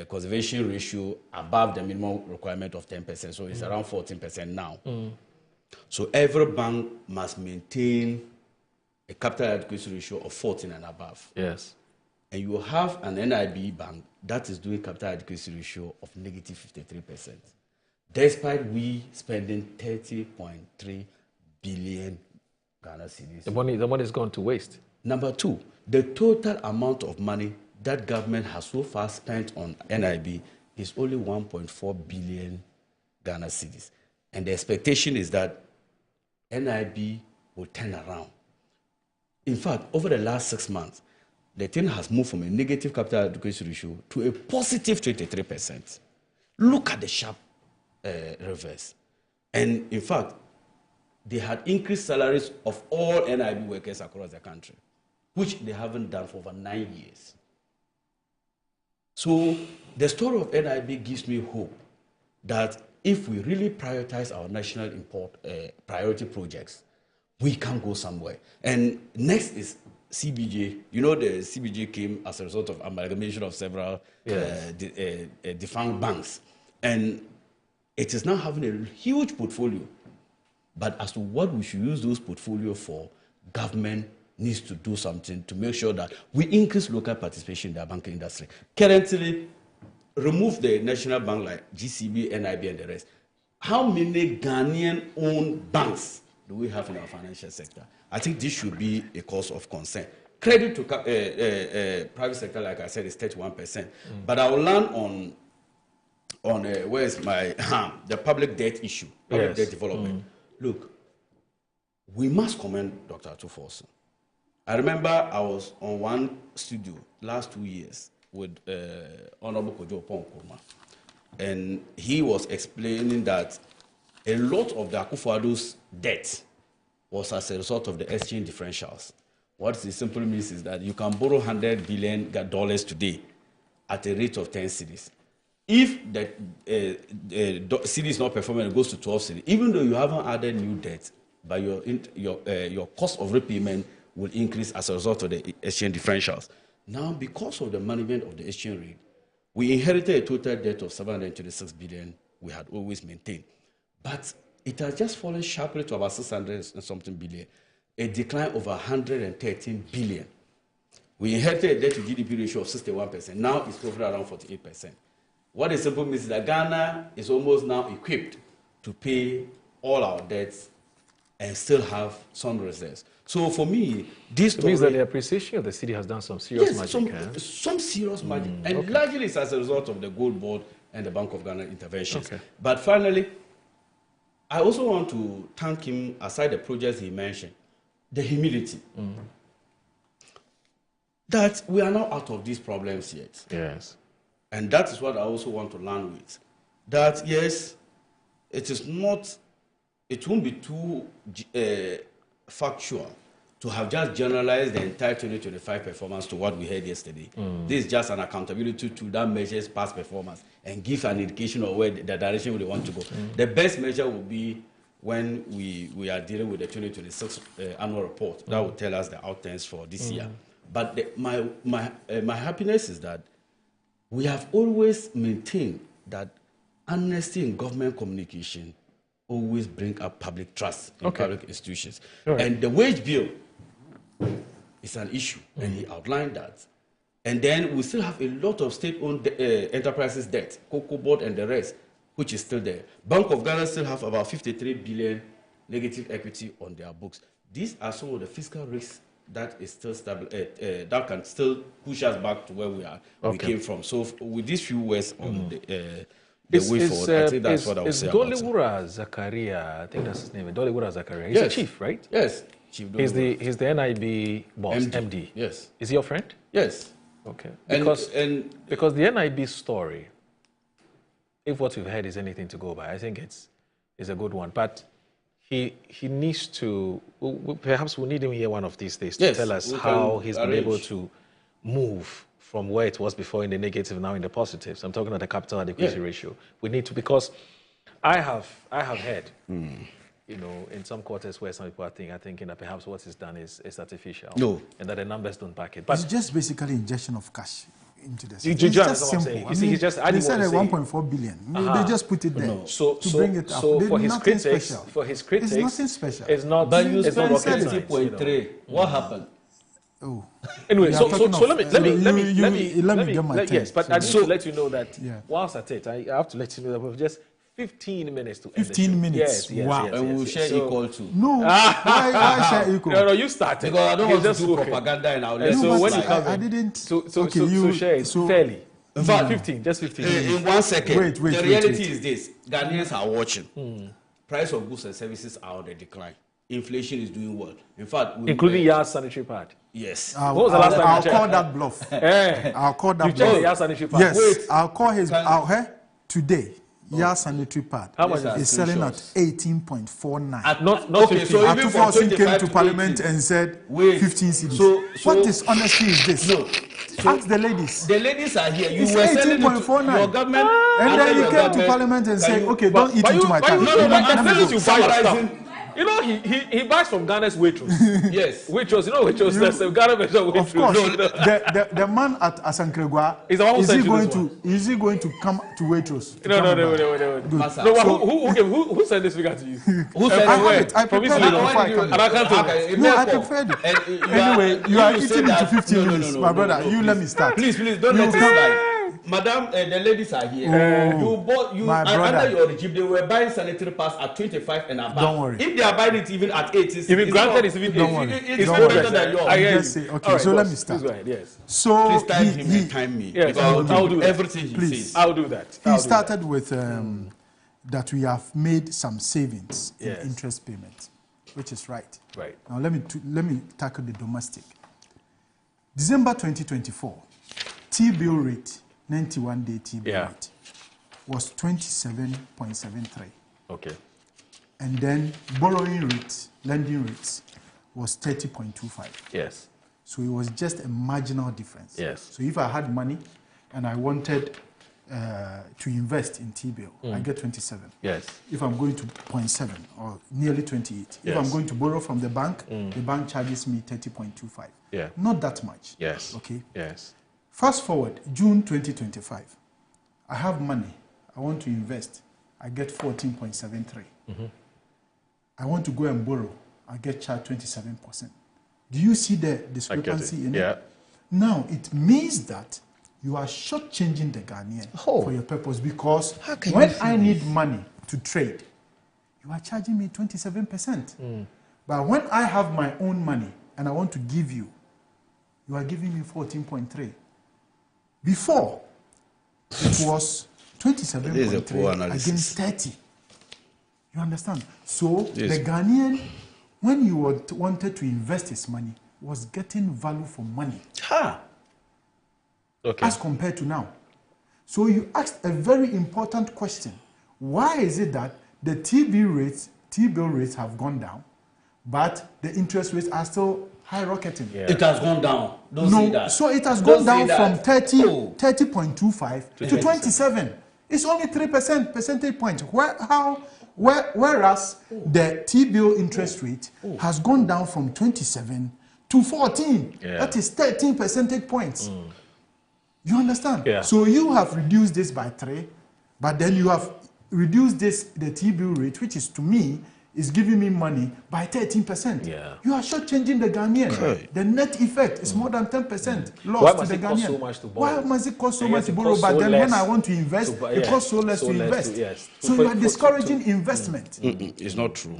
C: conservation ratio above the minimum requirement of 10%. So it's around 14% now. So every bank must maintain a capital adequacy ratio of 14 and above.
K: Yes.
C: And you have an NIB bank that is doing capital adequacy ratio of negative 53%. Despite we spending 30.3 billion Ghana cedis.
K: The money is gone to waste.
C: Number two, the total amount of money that government has so far spent on NIB
Q: is only 1.4 billion Ghana cedis. And the expectation is that NIB will turn around. In fact, over the last 6 months, the thing has moved from a negative capital adequacy ratio to a positive 23%. Look at the sharp reverse. And in fact, they had increased salaries of all NIB workers across the country, which they haven't done for over 9 years. So the story of NIB gives me hope that if we really prioritize our national priority projects, we can go somewhere. And next is CBJ. You know, the CBJ came as a result of amalgamation of several defunct banks. And it is now having a huge portfolio. But as to what we should use those portfolios for, government needs to do something to make sure that we increase local participation in the banking industry. Currently, remove the national bank like GCB, NIB, and the rest. How many Ghanaian-owned banks do we have in our financial sector? I think this should be a cause of concern. Credit to private sector, like I said, is 31%. But I will land on where's my the public debt issue, public debt development. Look, we must commend Dr. Atuforson. I remember I was on one studio last 2 years with Honorable Kojo Ponkurma, and he was explaining that a lot of the Akufo-Addo's debt was as a result of the exchange differentials. What it simply means is that you can borrow $100 billion today at a rate of 10 cedis. If the cedi is not performing, it goes to 12 cedis. Even though you haven't added new debt, but your cost of repayment will increase as a result of the exchange differentials. Now, because of the management of the exchange rate, we inherited a total debt of 726 billion we had always maintained. But it has just fallen sharply to about 600 and something billion, a decline of 113 billion. We inherited a debt to GDP ratio of 61%. Now it's hovering around 48%. What it simply means is that Ghana is almost now equipped to pay all our debts and still have some reserves. So for me, this
K: means that the appreciation of the city has done some serious magic.
Q: Some serious magic. And largely it's as a result of the Gold Board and the Bank of Ghana interventions. But finally, I also want to thank him, aside the projects he mentioned, the humility. That we are not out of these problems yet.
K: Yes.
Q: And that is what I also want to land with. That, yes, it won't be too factual to have just generalized the entire 2025 performance to what we heard yesterday. This is just an accountability tool that measures past performance and gives an indication of where the direction we want to go. The best measure will be when we are dealing with the 2026 annual report. That will tell us the outcomes for this year. But my happiness is that we have always maintained that honesty in government communication always bring up public trust in public institutions. And the wage bill is an issue, and he outlined that. And then we still have a lot of state-owned enterprises debt, Cocoa Board and the rest, which is still there. Bank of Ghana still have about 53 billion negative equity on their books. These are some of the fiscal risks that is still stable, that can still push us back to where we came from. So with these few words on the way forward, I think that's what I would say about it.
K: Dolewura Zakaria, I think that's his name, Dolewura Zakaria. He's a chief, right?
Q: Yes.
K: Chief he's the NIB boss, MD.
Q: Yes.
K: Is he your friend?
Q: Yes.
K: Okay. Because the NIB story, if what we've heard is anything to go by, I think it's a good one. But he needs to, perhaps we'll need him here one of these days to tell us how he's been able to move from where it was before in the negative, now in the positive. So I'm talking about the capital adequacy ratio. We need to, because I have heard, you know, in some quarters where some people are thinking that perhaps what is done is artificial.
A: No.
K: And that the numbers don't back it. But
A: it's just basically injection of cash into the system.
K: It's just simple. You see,
A: they said 1.4 billion. They just put it there to bring it up.
K: So for
A: his critics, it's nothing special.
K: It's not.
Q: But you
K: spent
Q: spent 70.3. What happened?
A: Oh.
K: Anyway, so let me
A: get my
K: yes, but I need to let you know that whilst at it, I have to let you know that we've just 15 minutes to end
A: 15 minutes.
K: Yes,
A: wow.
Q: And we'll share equal too.
A: No. Why share equal?
K: No, you started.
Q: Because I don't want to do propaganda in our
K: So when you come
A: I didn't.
K: so share it fairly.
Q: In fact,
K: 15, just 15.
Q: In 1 second.
A: Wait,
Q: the reality is this: Ghanaians are watching. Price of goods and services are on the decline. Inflation is doing well. In fact,
K: including your sanitary pad.
Q: Yes.
K: What was the last time
A: I'll
K: you checked?
A: call that bluff. I'll call that
K: you
A: bluff.
K: checked the Yard sanitary pad?
A: Yes.
K: Wait.
A: I'll call his today. Yard sanitary pad is selling at 18.49.
K: Not 15.
Q: So even from
A: Atufosin came
Q: 25
A: to Parliament and said 15 cedis.
Q: So
A: what is honesty is this?
Q: No.
A: Ask the ladies.
Q: The ladies are here. You
A: It's
Q: were selling it to
A: 18.49.
Q: your government,
A: And then you came to Parliament and said, okay, don't eat into my time.
K: You know, he buys from Ghana's Waitrose.
Q: Yes.
K: Waitrose, you know Waitrose, there's a Ghana version of Waitrose.
A: Of course. The man at Asankregwa, is he going to come to Waitrose?
K: No. Who sent this figure to you?
A: Who sent it? I prepared it before I come. No, I prepared it. Anyway, you are eating into 15 minutes. My brother, you let me start.
Q: Please, don't let it slide. Madam, the ladies are here. Under your regime, they were buying sanitary pads at 25 and above.
A: Don't worry.
Q: If they are buying it even at 80,
K: even granted, it's even 80.
Q: It's better than yours.
A: Okay, so let me start.
K: Please go ahead, yes.
A: So
Q: please time him and time me.
K: Yes, I'll do
Q: everything he says.
K: I'll do that.
A: He started with that we have made some savings in interest payments, which is right.
K: Right.
A: Now let me tackle the domestic. December 2024, T-bill rate, 91-day T-bill rate, was 27.73.
K: Okay.
A: And then borrowing rates, lending rates, was 30.25.
K: Yes.
A: So it was just a marginal difference.
K: Yes.
A: So if I had money and I wanted to invest in T-bill, I get 27.
K: Yes.
A: If I'm going to 0.7 or nearly 28.
K: Yes.
A: If I'm going to borrow from the bank charges me 30.25.
K: Yeah.
A: Not that much.
K: Yes.
A: Okay.
K: Yes.
A: Fast forward, June 2025. I have money. I want to invest. I get 14.73. I want to go and borrow. I get charged 27%. Do you see the discrepancy in it? Now, it means that you are shortchanging the Ghanaian for your purpose, because when I need money to trade, you are charging me 27%. But when I have my own money and I want to give you, you are giving me 14.3. Before, it was 27.3 against 30. You understand? So the Ghanaian, when you wanted to invest his money, was getting value for money.
K: Okay.
A: As compared to now. So you asked a very important question. Why is it that the T-bill rates have gone down, but the interest rates are still high rocketing?
Q: It has gone down. Don't say that.
A: So it has gone down from 30.25 to 27. It's only 3% percentage point. Whereas the T-bill interest rate has gone down from 27 to 14. That is 13 percentage points. You understand? So you have reduced this by 3, but then you have reduced the T-bill rate, which is, to me, is giving me money by 13%. You are shortchanging the Ghanaian. The net effect is more than 10% loss to the Ghanaian. Why must it cost so much to borrow? But then when I want to invest, it costs so less to invest. So you are discouraging investment.
Q: It's not true.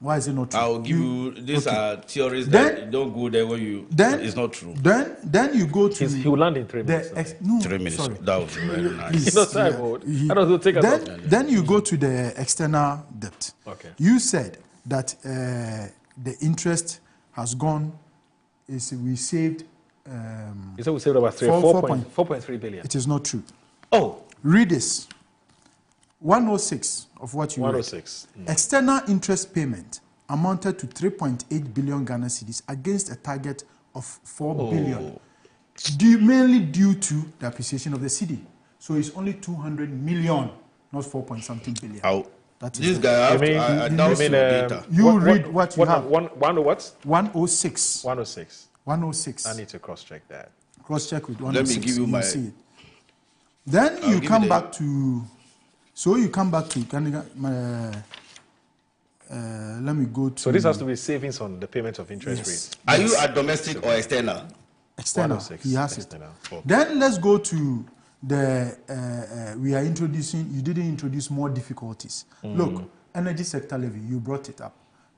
A: Why is it not true?
Q: I'll give you these are theories that don't go there when you. It's not true.
A: Then you go to.
K: He will land in 3 minutes.
Q: 3 minutes. Sorry. That was very nice.
A: Then you go to the external debt.
K: Okay.
A: You said that the interest has gone. We saved.
K: You said we saved about 4.3 billion.
A: It is not true.
K: Oh.
A: Read this. 106 of what you
K: 106.
A: read. External interest payment amounted to 3.8 billion Ghana cedis against a target of 4 billion. Mainly due to the appreciation of the cedi. So it's only 200 million, not 4.something billion.
Q: This guy, data.
A: You read what you have.
K: 106.
A: 106. 106.
K: I need to cross-check that.
A: Cross-check with 106.
Q: Let me give you my...
A: See it. Then you come back to... So you come back to... let me go to...
K: So this has to be savings on the payment of interest rates.
Q: Are you a domestic or external?
A: External. He has external. It. Then let's go to the... we are introducing... You didn't introduce more difficulties. Look, energy sector levy, you brought it up.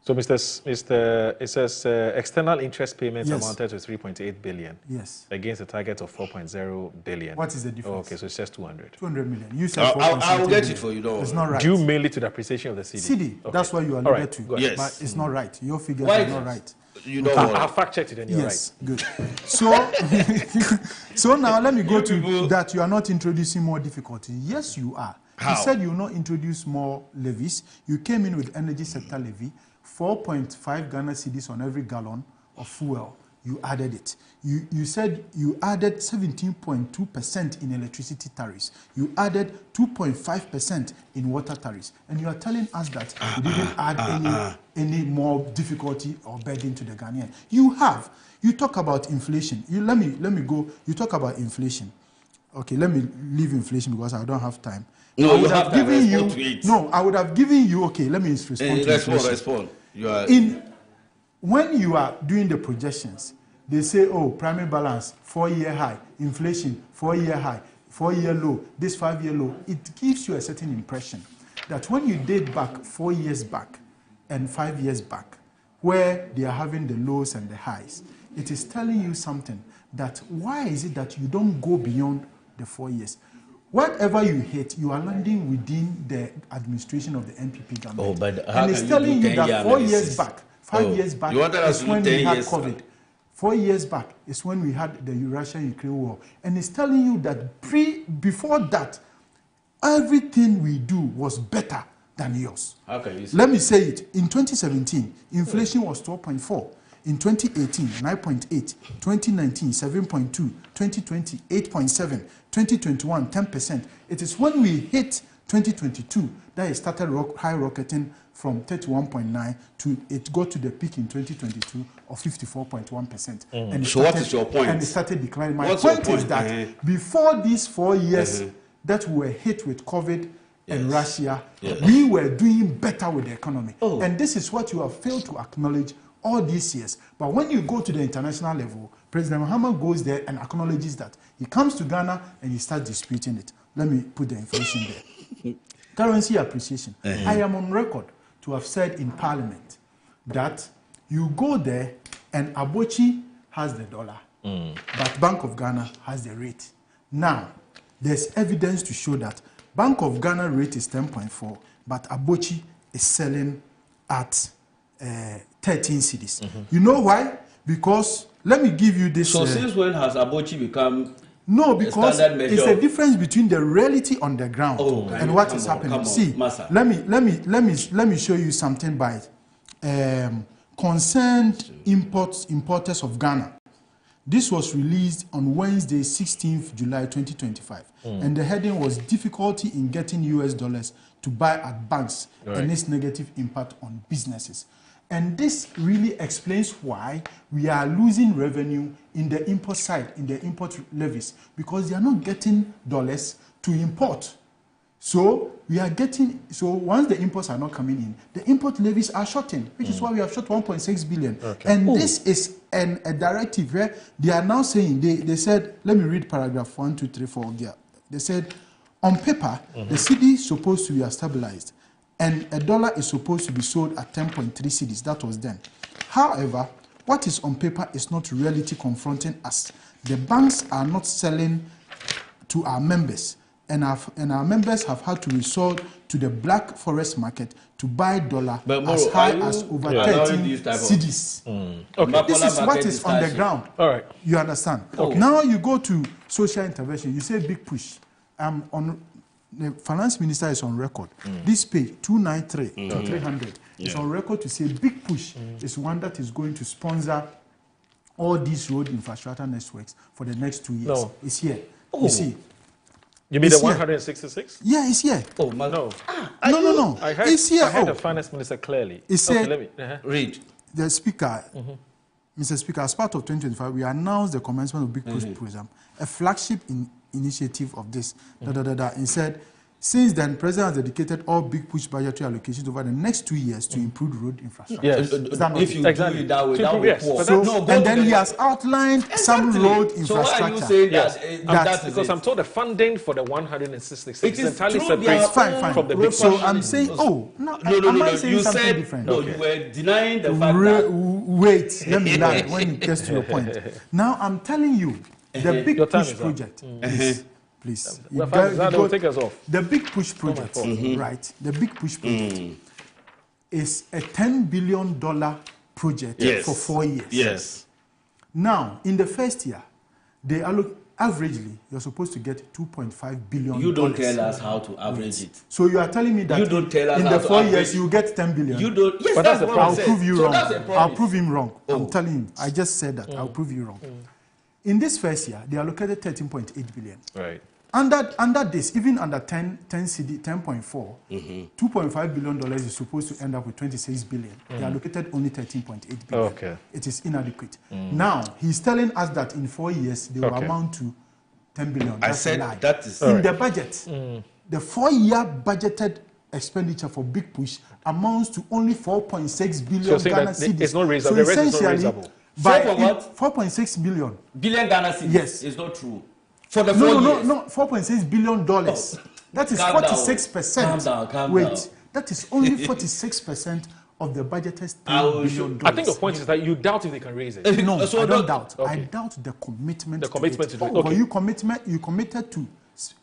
K: So, it says external interest payments amounted to 3.8 billion.
A: Yes.
K: Against a target of 4.0 billion.
A: What is the difference?
K: Oh, okay, so it says 200.
A: 200 million. You said
C: I'll get it for you. Don't
A: It's not right.
K: Due mainly to the appreciation of the CD.
A: CD. Okay. That's what you alluded to.
C: Yes.
A: But it's not right. Your figures are not right.
C: You know
K: I'll fact checked it and you're
A: yes,
K: right.
A: Good. So now let me go to that you are not introducing more difficulty. Yes, you are.
C: How?
A: You said you will not introduce more levies. You came in with energy sector levy, 4.5 Ghana cedis on every gallon of fuel. You added it. You said you added 17.2% in electricity tariffs. You added 2.5% in water tariffs. And you are telling us that you didn't add any more difficulty or burden to the Ghanaian. You have. You talk about inflation. Let me go. You talk about inflation. Okay, let me leave inflation because I don't have time.
C: No,
A: I would
C: you have to respond to it.
A: No, I would have given you. Okay, let me respond to inflation.
C: Respond. You are
A: when you are doing the projections, they say, oh, primary balance, 4-year high, inflation, 4-year high, 4-year low, this 5-year low. It gives you a certain impression that when you date back 4 years back and 5 years back, where they are having the lows and the highs, it is telling you something that why is it that you don't go beyond the 4 years? Whatever you hit, you are landing within the administration of the NPP government.
C: Oh, but
A: and it's telling you that 4 years back, 5 years back is when we had COVID. 4 years back is when we had the Russia-Ukraine war. And it's telling you that before that, everything we do was better than yours.
C: How can you say
A: Let me say it. In 2017, inflation was 12.4. In 2018, 9.8. 2019, 7.2. 2020, 8.7. 2021, 10%. It is when we hit 2022 that it started high rocketing from 31.9 to it got to the peak in 2022 of 54.1%. And
C: so what is your point?
A: And it started declining. My point is that before these 4 years that we were hit with COVID and Russia, we were doing better with the economy. And this is what you have failed to acknowledge all these years. But when you go to the international level, President Mahama goes there and acknowledges that. He comes to Ghana and he starts disputing it. Let me put the inflation there. Currency appreciation. I am on record to have said in Parliament that you go there and Abochi has the dollar, but Bank of Ghana has the rate. Now, there's evidence to show that Bank of Ghana rate is 10.4, but Abochi is selling at 13 cedis. You know why? Because, let me give you this.
C: So since when has Abochi become
A: No, because it's a difference between the reality on the ground and what is happening. See, let me show you something by Concerned Importers of Ghana. This was released on Wednesday, 16th July 2025, and the heading was "Difficulty in Getting US Dollars to Buy at Banks and its Negative Impact on Businesses." And this really explains why we are losing revenue in the import side, in the import levies, because they are not getting dollars to import. So we are getting, so once the imports are not coming in, the import levies are shorting, which is why we have short 1.6 billion. And this is a directive where they are now saying, they said, let me read paragraph 1, 2, 3, 4. Yeah. They said, on paper, the cedi is supposed to be stabilized, and a dollar is supposed to be sold at 10.3 cedis. That was then. However, what is on paper is not reality confronting us. The banks are not selling to our members, and our members have had to resort to the black forest market to buy dollar as high as over 13 cedis. This is what is on the ground.
K: All right.
A: You understand? Now you go to social intervention. You say big push. The finance minister is on record. This page 293 to 300 is on record to say big push is one that is going to sponsor all these road infrastructure networks for the next 2 years.
K: No.
A: It's here. You see.
K: You mean the 166?
A: Yeah, it's here.
K: Oh, no.
A: No. It's here.
K: I heard the finance minister clearly.
A: It said,
K: let me
C: read.
A: The speaker, Mr. Speaker, as part of 2025, we announced the commencement of Big Push program, a flagship initiative of this. And said, Since then, President has dedicated all big push budgetary allocations over the next 2 years to improve road infrastructure.
K: Yes.
Q: If you do it that way, that will poor.
A: So, and then he has outlined some road infrastructure.
Q: So why are you saying
K: that? Because I'm told the funding for the 166 is entirely separate.
A: It's fine.
K: From the big
A: so I'm saying,
Q: no.
A: Saying
Q: you
A: something
Q: said
A: different?
Q: No, you were denying the fact that.
A: Wait, let me land when it gets to your point. Now I'm telling you, the big push project. Please.
K: Take us off.
A: The big push project, right? The big push project is a $10 billion project for 4 years.
Q: Yes.
A: Now, in the first year, they averagely, you're supposed to get $2.5 billion.
Q: You don't tell us how to average it.
A: So you are telling me that
Q: you don't tell us
A: in the 4 years you get 10 billion.
Q: You don't. Yes,
A: but
Q: that's the problem.
A: I'll prove you wrong. I'll prove him wrong.
Q: Oh.
A: I'm telling him. I just said that. I'll prove you wrong. In this first year, they allocated 13.8 billion.
K: Right.
A: Under this, even under 10 CD, 10.4, $2.5 billion is supposed to end up with 26 billion. They allocated only 13.8 billion.
K: Okay.
A: It is inadequate. Now, he's telling us that in 4 years, they will amount to 10 billion. That's
Q: I said
A: a lie.
Q: that is...
A: In the budget, the 4-year budgeted expenditure for big push amounts to only 4.6 billion Ghana cedis.
K: It's not reasonable. The rest is not reasonable.
A: By 4.6 billion.
Q: Billion Ghana cedis.
A: Yes.
Q: It's not true. For the 4 years.
A: No, $4.6 billion. That is 46%.
Q: Calm down.
A: That is only 46% of the budgeted $10 billion.
K: I think the point is that you doubt if they can raise it.
A: No, I don't doubt. Okay. I doubt the commitment.
K: The commitment to do it.
A: Okay. You committed to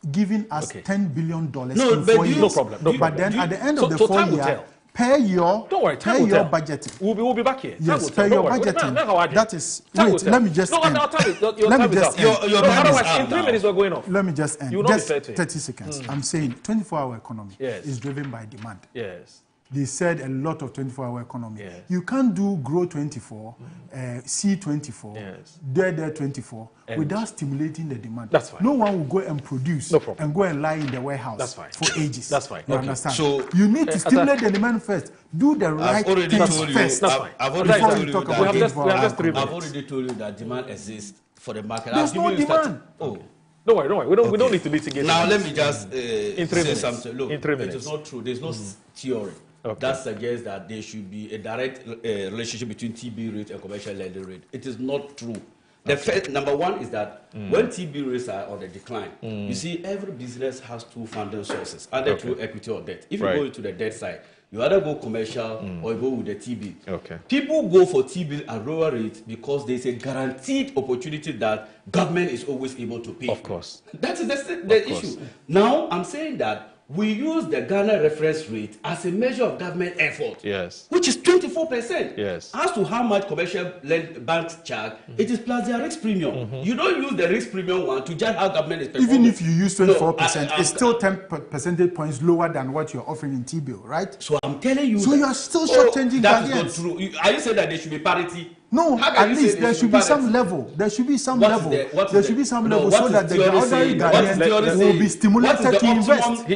A: giving us $10 billion
Q: in
A: 4 years.
K: No problem.
A: But then at the end of the 4 years, per your budgeting.
K: We'll be back here.
A: Yes, per your budgeting. That is. Wait, let me just end.
K: Let me just end. Otherwise, in 3 minutes we're going off.
A: Let me just end.
K: You will not
A: just
K: be
A: 30 seconds. I'm saying 24-hour economy is driven by demand.
K: Yes.
A: They said a lot of 24-hour economy. Yes. You can't do Grow 24, C24, Dare 24 without stimulating the demand.
K: That's fine.
A: No one will go and produce and go and lie in the warehouse for ages.
K: That's fine.
A: You understand? So you need to stimulate the demand first. Do the right things first.
Q: I've already told you that demand exists for the market.
A: There's no demand.
K: Don't worry. We don't need to litigate.
Q: Now let me just say something. Look,
K: it
Q: is not true. There's no theory that suggests that there should be a direct relationship between TB rate and commercial lending rate. It is not true. The first, number one is that when TB rates are on the decline, you see every business has two funding sources, either through equity or debt. If you go to the debt side, you either go commercial or you go with the TB.
K: Okay.
Q: People go for TB at lower rates because there's a guaranteed opportunity that government is always able to pay.
K: Of course.
Q: That is the issue. Now, I'm saying that we use the Ghana reference rate as a measure of government effort, which is 24%.
K: Yes.
Q: As to how much commercial banks charge, it is plus their risk premium. You don't use the risk premium one to judge how government is performing.
A: Even if you use 24%, it's still 10 percentage points lower than what you're offering in T-bill, right?
Q: So I'm telling you.
A: So you are still shortchanging
Q: that is not true. Are you saying that there should be parity?
A: No, at least there should be some level. There should be some level. There should be some level so that the ordinary Ghanaian will be stimulated to invest.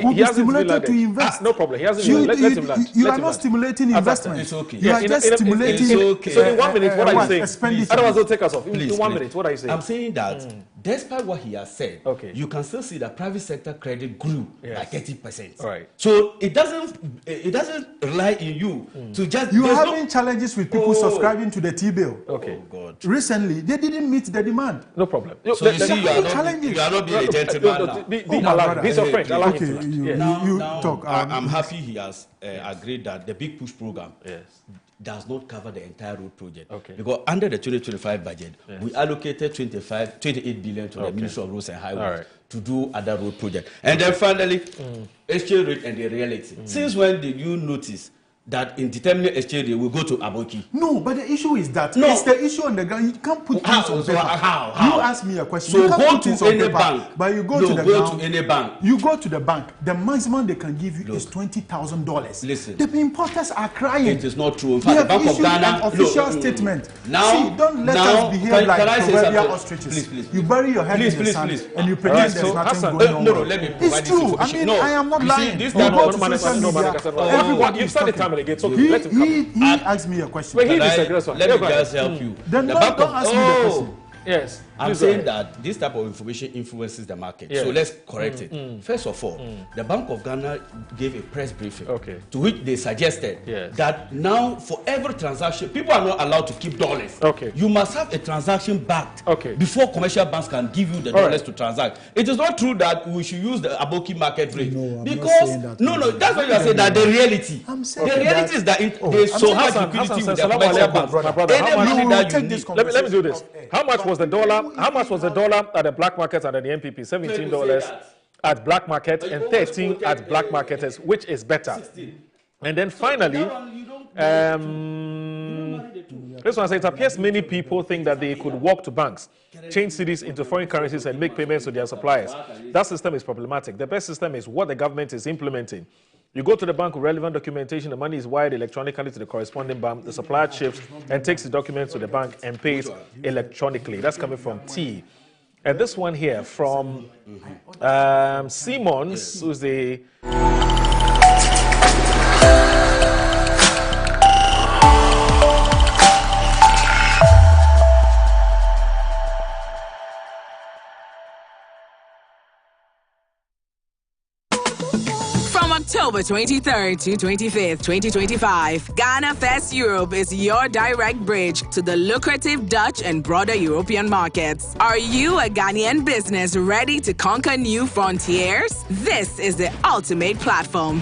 A: Will be stimulated to invest.
K: No problem. He hasn't. Let him land.
A: You are not stimulating investment.
Q: It's okay.
A: You are just stimulating.
K: So in 1 minute, what are you saying?
A: Expenditure.
K: Otherwise, don't take us off. In 1 minute, what are you saying?
Q: I'm saying that despite what he has said, you can still see that private sector credit grew by 30%.
K: Right.
Q: So it doesn't rely on you to just.
A: You are having challenges with people subscribing to the T-bill.
K: Okay.
Q: Oh God.
A: Recently, they didn't meet the demand.
K: No problem.
Q: So you see, you are not being a gentleman now.
K: He's your friend. Allow him to
A: you talk.
Q: I'm happy he has agreed that the big push program does not cover the entire road project. Because under the 2025 budget, we allocated 28 billion to the Ministry of Roads and Highways to do other road projects. And then finally, exchange rate and the reality. Since when did you notice that in determining exchange rate, we go to Aboki?
A: No, but the issue is that it's the issue on the ground. You can't put things on paper.
Q: How?
A: You ask me a question.
Q: So
A: you can't
Q: go
A: put things
Q: to
A: on
Q: any
A: paper,
Q: bank.
A: But you go to the ground.
Q: To any bank.
A: You go to the bank. The maximum they can give you is $20,000.
Q: Listen.
A: The importers are crying.
Q: It is not true. In
A: They
Q: fact, the
A: have
Q: Bank of
A: issued an
Q: Ghana
A: official statement.
Q: Now,
A: see, don't let us behave like proverbial ostriches.
Q: Please.
A: You bury your head in the sand and you pretend there's nothing going on.
Q: No, let me provide
A: it's true. I mean, I am not lying.
Q: This
A: you go to social media, everybody
K: you've
A: is
K: said the
A: talking.
K: time again. So let him come.
A: He asked me a question.
K: But he disagrees.
Q: Let me just help you.
A: Then don't ask me the question.
K: Yes.
Q: I'm saying that this type of information influences the market. So let's correct it. First of all, the Bank of Ghana gave a press briefing to which they suggested that now for every transaction, people are not allowed to keep dollars. You must have a transaction backed before commercial banks can give you the dollars to transact. It is not true that we should use the Aboki market rate. Because that's why you are saying that the reality. The reality is that there's so much liquidity with the commercial banks.
K: Let me do this. How much was the dollar? How much was the dollar at the black market and at the NPP? $17 at black market and 13 at black marketers, which is better. And then finally, this one says it appears many people think that they could walk to banks, change cedis into foreign currencies and make payments to their suppliers. That system is problematic. The best system is what the government is implementing. You go to the bank with relevant documentation, the money is wired electronically to the corresponding bank, the supplier chips and takes the documents to the bank and pays electronically. That's coming from T. And this one here from Simons, who's the...
E: October 23rd to 25th, 2025, Ghana Fest Europe is your direct bridge to the lucrative Dutch and broader European markets. Are you a Ghanaian business ready to conquer new frontiers? This is the ultimate platform